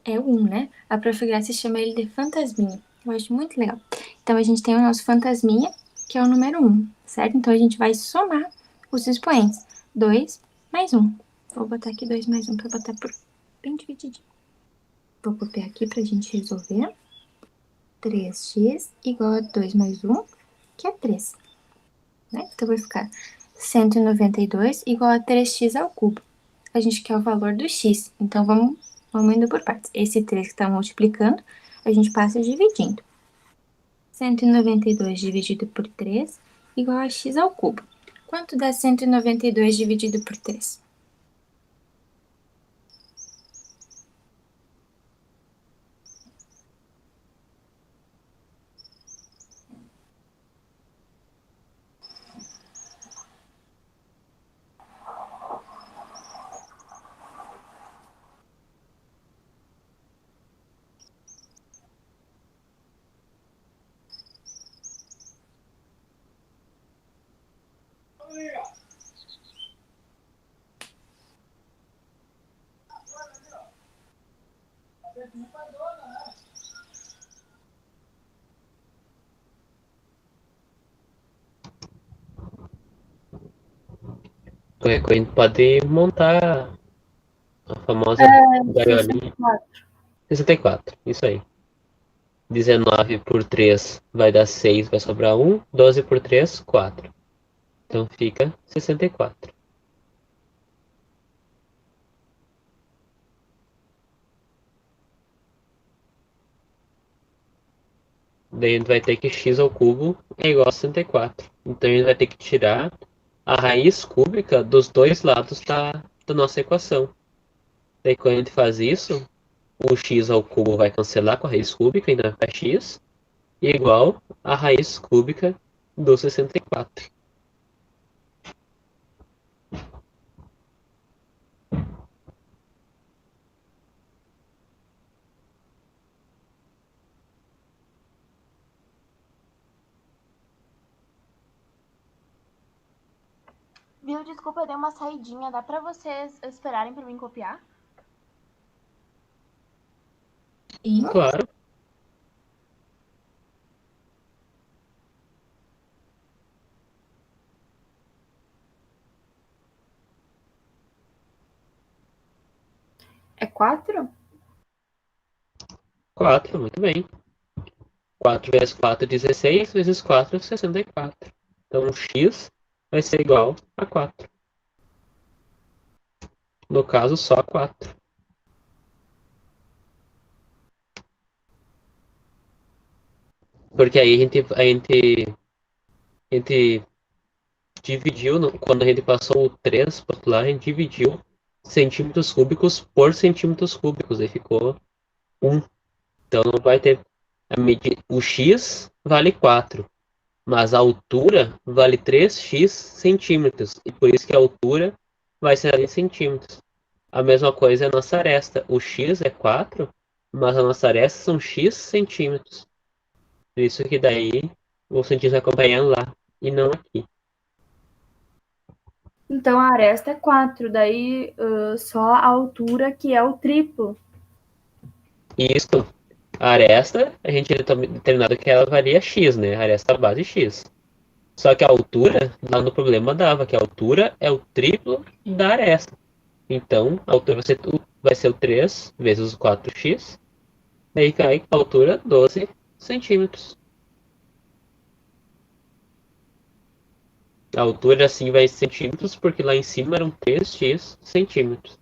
é o 1, né? A prof. Graça chama ele de fantasminha. Eu acho muito legal. Então, a gente tem o nosso fantasminha, que é o número 1, certo? Então, a gente vai somar os expoentes. 2 mais 1. Vou botar aqui 2 mais 1 para botar bem divididinho. Vou copiar aqui pra gente resolver. 3x igual a 2 mais 1, que é 3. Né? Então, vai ficar 192 igual a 3x ao cubo. A gente quer o valor do x. Então, vamos indo por partes. Esse 3 que está multiplicando, a gente passa dividindo. 192 dividido por 3 igual a x ao cubo. Quanto dá 192 dividido por 3? Qualquer coisa a gente pode montar a famosa gaiolinha. 64, isso aí. 19 por 3 vai dar 6, vai sobrar 1. 12 por 3, 4. Então fica 64. Daí a gente vai ter que x ao cubo é igual a 64. Então a gente vai ter que tirar a raiz cúbica dos dois lados da nossa equação. Daí quando a gente faz isso, o x ao cubo vai cancelar com a raiz cúbica, então vai ficar x igual a raiz cúbica do 64. Viu? Desculpa, eu dei uma saidinha. Dá pra vocês esperarem pra mim copiar? Sim. Claro. É 4? 4, muito bem. 4 vezes 4, 16, vezes 4, 64. Então, x vai ser igual a 4. No caso, só 4. Porque aí a gente dividiu, quando a gente passou o 3 para lá, a gente dividiu centímetros cúbicos por centímetros cúbicos. Aí ficou 1. Então, não vai ter... O x vale 4. Mas a altura vale 3x centímetros. E por isso que a altura vai ser em centímetros. A mesma coisa é a nossa aresta. O x é 4, mas a nossa aresta são x centímetros. Por isso que daí o cientista vai acompanhando lá e não aqui. Então a aresta é 4, daí só a altura que é o triplo. Isso, a aresta, a gente já tá determinado que ela varia x, né? A aresta base x. Só que a altura, lá no problema dava que a altura é o triplo da aresta. Então, a altura vai ser o 3 vezes o 4x. Daí cai a altura 12 centímetros. A altura assim vai em centímetros, porque lá em cima eram 3x centímetros.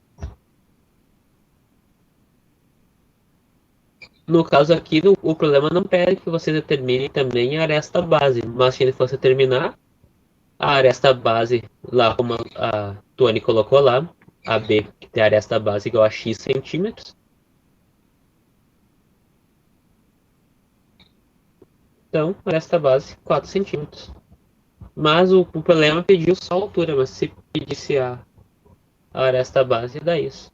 No caso aqui, o problema não pede que você determine também a aresta base, mas se ele fosse determinar a aresta base, lá como a Tuane colocou lá, a B, que tem a aresta base igual a x centímetros. Então, aresta base 4 centímetros. Mas o problema pediu só a altura, mas se pedisse a aresta base, dá isso.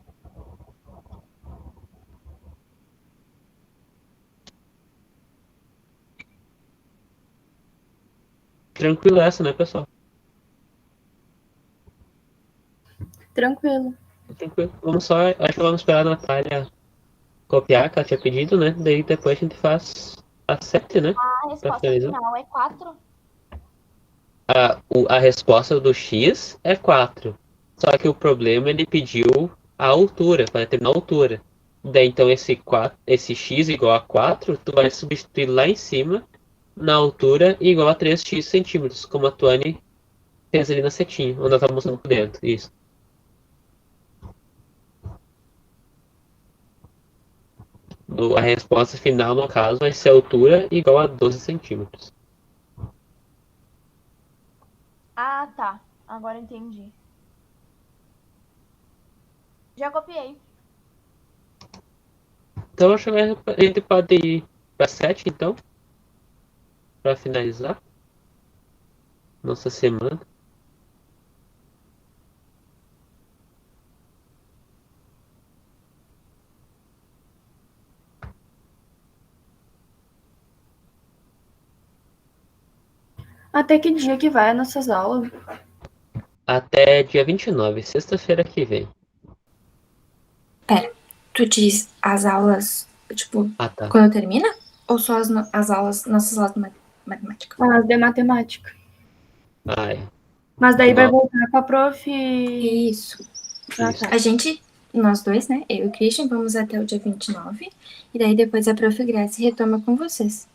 Tranquilo essa, né, pessoal? Tranquilo. Tranquilo. Vamos só, acho que vamos esperar a Natália copiar, que ela tinha pedido, né? Daí depois a gente faz a 7, né? A resposta finalizar. final é 4. A resposta do x é 4. Só que o problema, ele pediu a altura, para determinar a altura. Daí então esse x igual a 4, tu vai substituir lá em cima, na altura igual a 3x centímetros, como a Tuane fez ali na setinha, onde ela estava mostrando por dentro. Isso. A resposta final, no caso, vai ser a altura igual a 12 centímetros. Ah, tá. Agora entendi. Já copiei. Então, acho que a gente pode ir para 7, então, para finalizar nossa semana. Até que dia que vai as nossas aulas? Até dia 29, sexta-feira que vem. Pera, tu diz as aulas, tipo, Ah, tá. quando termina? Ou só as aulas, nossas aulas de matemática? As de matemática. Ah, é. Mas daí vai Nossa. voltar com a prof. Isso. Ah, tá. A gente, nós dois, né? Eu e o Christian, vamos até o dia 29. E daí depois a prof. Grace retoma com vocês.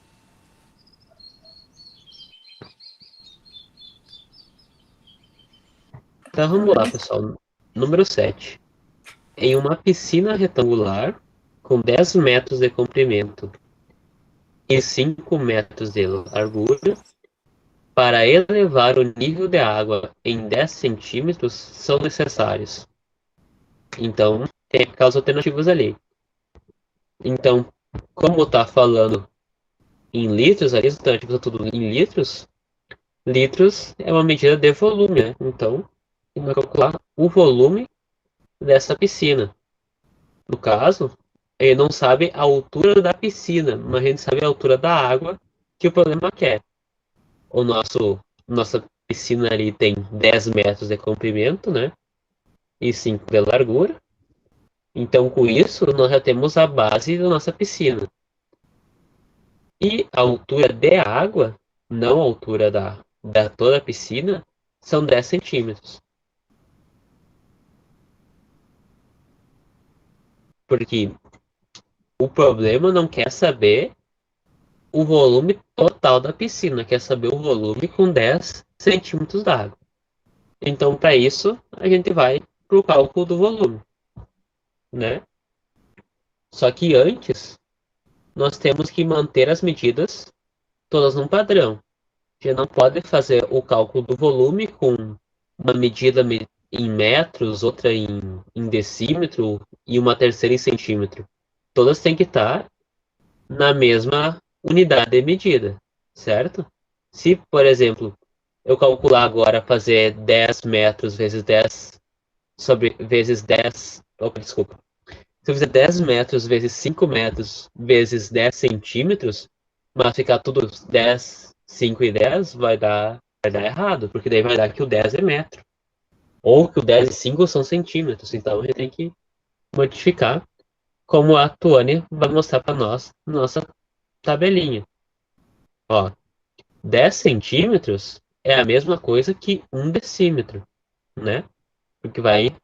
Então vamos lá, pessoal. Número 7. Em uma piscina retangular com 10 metros de comprimento e 5 metros de largura, para elevar o nível de água em 10 centímetros são necessários. Então, tem aquelas alternativas ali. Então, como está falando em litros, ali as alternativas são tudo em litros. Litros é uma medida de volume, né? Então, tem que calcular o volume dessa piscina. No caso, ele não sabe a altura da piscina, mas a gente sabe a altura da água que o problema quer. Nossa piscina ali tem 10 metros de comprimento, né? E 5 de largura. Então, com isso, nós já temos a base da nossa piscina. E a altura de água, não a altura da toda a piscina, são 10 centímetros. Porque o problema não quer saber o volume total da piscina, quer saber o volume com 10 centímetros d'água. Então, para isso, a gente vai para o cálculo do volume, né? Só que antes, nós temos que manter as medidas todas num padrão. A gente não pode fazer o cálculo do volume com uma medida em metros, outra em decímetro e uma terceira em centímetro. Todas têm que estar na mesma unidade de medida, certo? Se, por exemplo, eu calcular agora fazer 10 metros vezes 10 vezes 10, desculpa, Se eu fizer 10 metros vezes 5 metros vezes 10 centímetros, mas ficar tudo 10, 5 e 10, vai dar errado, porque daí vai dar que o 10 é metro. Ou que o 10 e 5 são centímetros. Então a gente tem que modificar, como a Tuane vai mostrar para nós na nossa tabelinha. Ó, 10 centímetros é a mesma coisa que 1 decímetro, né? Porque vai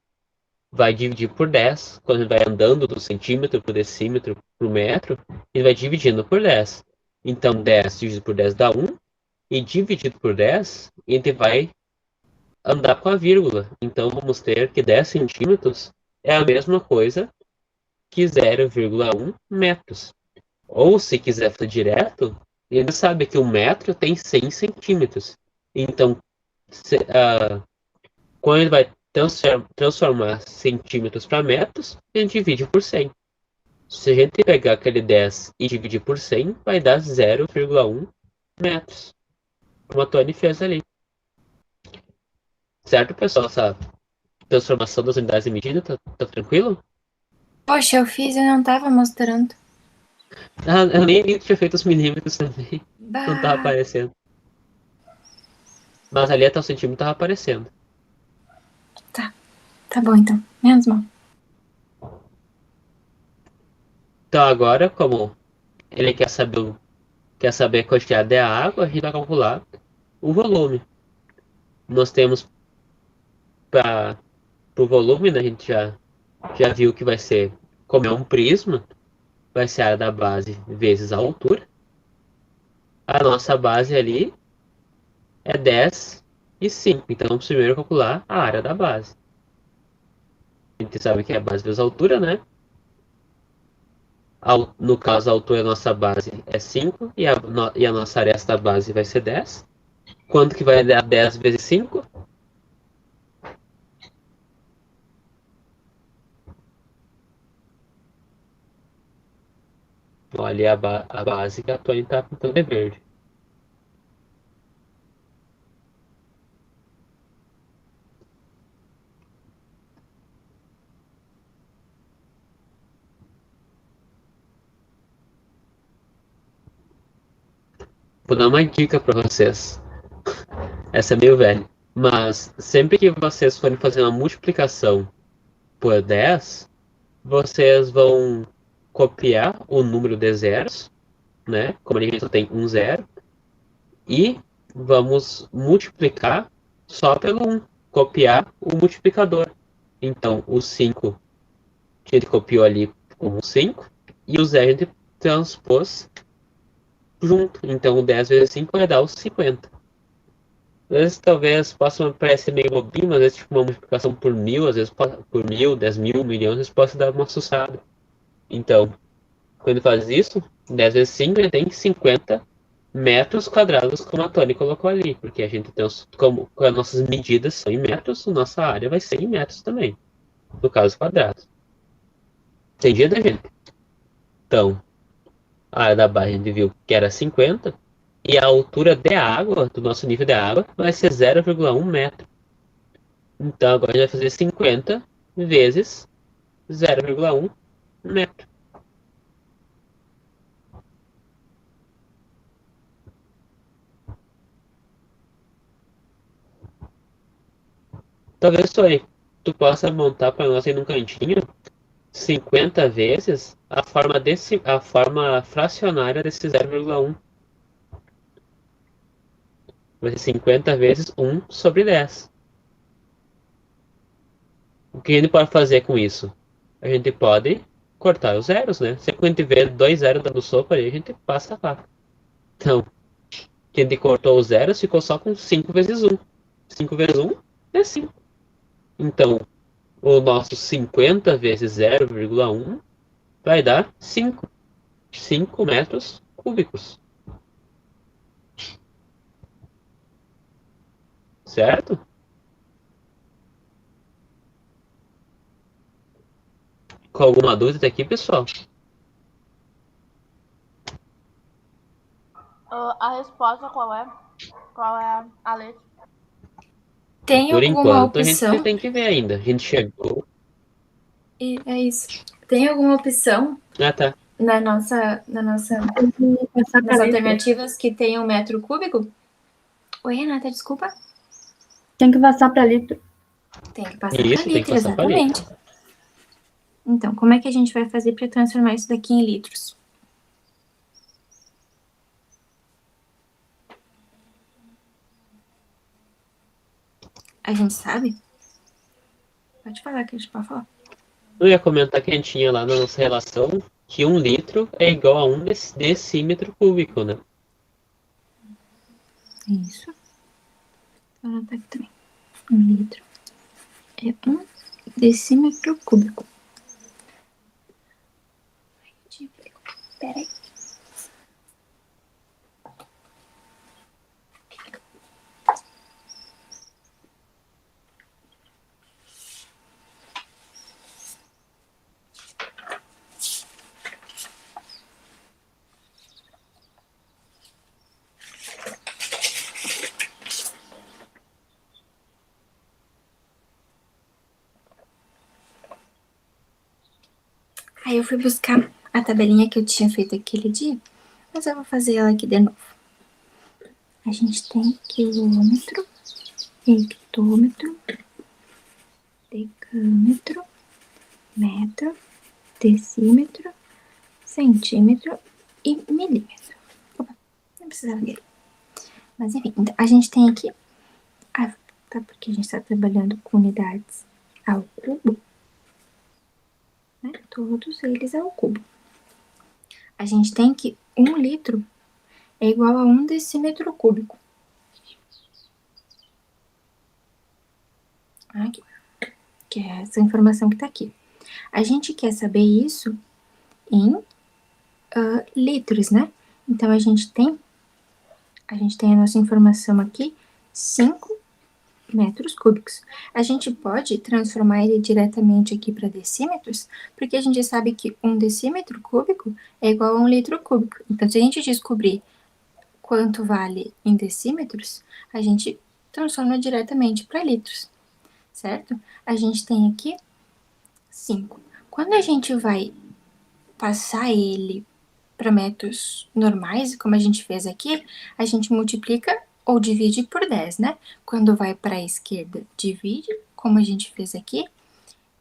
dividir por 10. Quando ele vai andando do centímetro para o decímetro para o metro, ele vai dividindo por 10. Então, 10 dividido por 10 dá 1. E dividido por 10, ele vai andar com a vírgula. Então, vamos ter que 10 centímetros é a mesma coisa que 0,1 metros. Ou, se quiser fazer direto, ele sabe que 1 metro tem 100 centímetros. Então, quando ele vai transformar centímetros para metros, ele divide por 100. Se a gente pegar aquele 10 e dividir por 100, vai dar 0,1 metros. Como a Tony fez ali. Certo, pessoal? Essa transformação das unidades de medida, tá tranquilo? Poxa, eu fiz e não tava mostrando. Ah, eu nem vi que tinha feito os milímetros também. Não tava Bah, aparecendo. Mas ali até o centímetro tava aparecendo. tá bom então. Menos mal. Então agora, como ele quer saber a quantidade de água, a gente vai calcular o volume. Nós temos para o volume, né, a gente já viu que vai ser, como é um prisma, vai ser a área da base vezes a altura. A nossa base ali é 10 e 5. Então vamos primeiro calcular a área da base. A gente sabe que é a base vezes a altura, né? No caso, a altura da nossa base é 5 e a nossa área da base vai ser 10. Quanto que vai dar 10 vezes 5? Olha a base que a Tony está pintando de verde. Vou dar uma dica para vocês. Essa é meio velha. Mas sempre que vocês forem fazer uma multiplicação por 10, vocês vão copiar o número de zeros, né? Como a gente só tem um zero. E vamos multiplicar só pelo 1. Copiar o multiplicador. Então, o 5 que a gente copiou ali como 5. E o 0 a gente transpôs junto. Então, o 10 vezes 5 vai dar os 50. Às vezes, talvez possa parecer meio bobinho, mas às vezes tipo, uma multiplicação por 1000, às vezes por 1000, 10.000, 1.000.000, às vezes pode dar uma assustada. Então, quando faz isso, 10 vezes 5 a gente tem 50 metros quadrados, como a Tony colocou ali, porque a gente tem como as nossas medidas são em metros, a nossa área vai ser em metros também, no caso quadrados. Entendido, gente? Então, a área da barra a gente viu que era 50, e a altura de água, do nosso nível de água, vai ser 0,1 metro. Então, agora a gente vai fazer 50 vezes 0,1 metro. Talvez, Tony, tu possa montar para nós aí num cantinho 50 vezes a forma fracionária desse 0,1. Vai ser 50 vezes 1 sobre 10. O que a gente pode fazer com isso? A gente pode cortar os zeros, né? Se a gente vê 2 zeros dando sopa aí, a gente passa a faca. Então, a gente cortou os zeros, ficou só com 5 vezes 1. 5 vezes 1 é 5. Então, o nosso 50 vezes 0,1 vai dar 5. 5 metros cúbicos. Certo? Com alguma dúvida aqui, pessoal? A resposta qual é? Qual é a letra? Tem Por alguma enquanto, a gente opção? tem que ver ainda. A gente chegou. E é isso. Tem alguma opção Ah, tá. nas Tem que passar pra letra. alternativas que tenham metro cúbico? Oi, Renata, desculpa. Tem que passar pra letra. Tem que passar para Isso, tem que litro, passar pra letra. exatamente. Então, como é que a gente vai fazer para transformar isso daqui em litros? A gente sabe? Pode falar, que a gente pode falar. Eu ia comentar que a gente tinha lá na nossa relação que 1 litro é igual a 1 decímetro cúbico, né? Isso. Vou anotar aqui também. 1 litro é 1 decímetro cúbico. Peraí. Aí eu fui buscar a tabelinha que eu tinha feito aquele dia, mas eu vou fazer ela aqui de novo. A gente tem quilômetro, hectômetro, decâmetro, metro, decímetro, centímetro e milímetro. Opa, não precisava dele. Mas enfim, então, a gente tem aqui, tá, porque a gente está trabalhando com unidades ao cubo, né? Todos eles ao cubo. A gente tem que 1 litro é igual a 1 decímetro cúbico. Aqui, que é essa informação que está aqui. A gente quer saber isso em litros, né? Então, a gente tem a nossa informação aqui, 5 metros cúbicos. A gente pode transformar ele diretamente aqui para decímetros, porque a gente sabe que 1 decímetro cúbico é igual a 1 litro cúbico. Então, se a gente descobrir quanto vale em decímetros, a gente transforma diretamente para litros, certo? A gente tem aqui 5. Quando a gente vai passar ele para metros normais, como a gente fez aqui, a gente multiplica ou divide por 10, né? Quando vai para a esquerda, divide, como a gente fez aqui,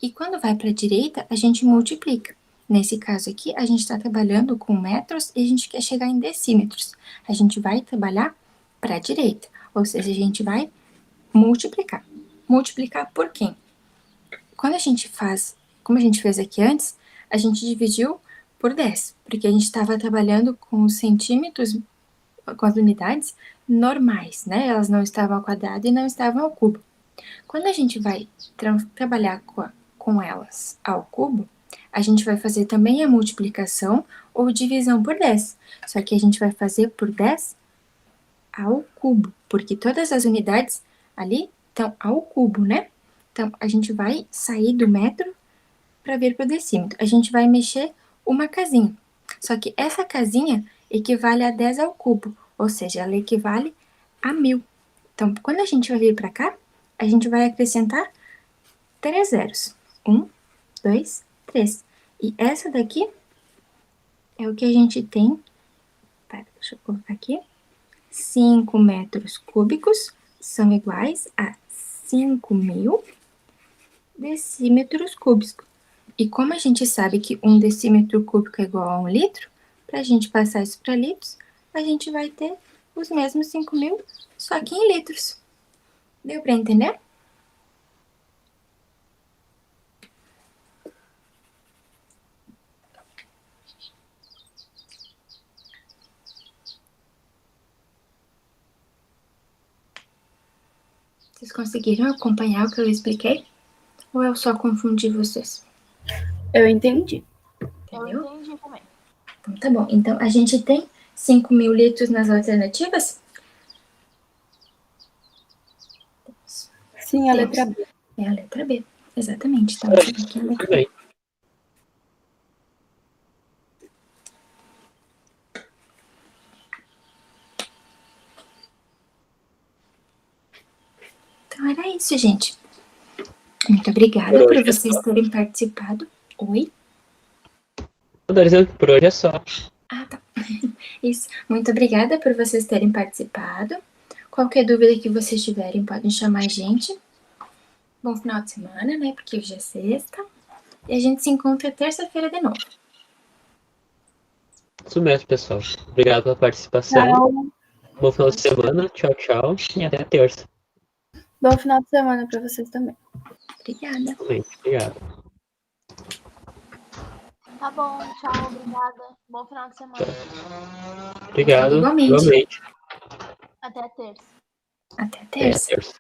e quando vai para a direita, a gente multiplica. Nesse caso aqui, a gente está trabalhando com metros e a gente quer chegar em decímetros. A gente vai trabalhar para a direita, ou seja, a gente vai multiplicar. Multiplicar por quem? Quando a gente faz, como a gente fez aqui antes, a gente dividiu por 10, porque a gente estava trabalhando com os centímetros, com as unidades normais, né? Elas não estavam ao quadrado e não estavam ao cubo. Quando a gente vai trabalhar com elas ao cubo, a gente vai fazer também a multiplicação ou divisão por 10. Só que a gente vai fazer por 10 ao cubo, porque todas as unidades ali estão ao cubo, né? Então, a gente vai sair do metro para vir para o decímetro. A gente vai mexer uma casinha. Só que essa casinha equivale a 10 ao cubo, ou seja, ela equivale a 1000. Então, quando a gente vai vir para cá, a gente vai acrescentar 3 zeros. 1, 2, 3. E essa daqui é o que a gente tem. Deixa eu colocar aqui. 5 metros cúbicos são iguais a 5.000 decímetros cúbicos. E como a gente sabe que 1 decímetro cúbico é igual a 1 litro, para a gente passar isso para litros, a gente vai ter os mesmos 5.000, só que em litros. Deu para entender? Vocês conseguiram acompanhar o que eu expliquei? Ou eu só confundi vocês? Eu entendi. Eu Entendeu? entendi também. Então tá bom. Então a gente tem 5.000 litros nas alternativas? Sim, a letra B. É a letra B. Exatamente. Então essa daqui é a letra Tudo B. bem. Então era isso, gente. Muito obrigada Por por hoje é vocês só. terem participado. Oi? Eu tô dizendo que por hoje é só. Ah, tá. Isso. Muito obrigada por vocês terem participado. Qualquer dúvida que vocês tiverem, podem chamar a gente. Bom final de semana, né? Porque hoje é sexta. E a gente se encontra terça-feira de novo. Isso mesmo, pessoal. Obrigado pela participação. Tchau. Bom final de semana. Tchau, tchau. E até a terça. Bom final de semana pra vocês também. Obrigada. Obrigado. Tá bom, tchau, obrigada. Bom final de semana. Obrigado. Igualmente. Igualmente. Até a terça. Até Até a terça. terça.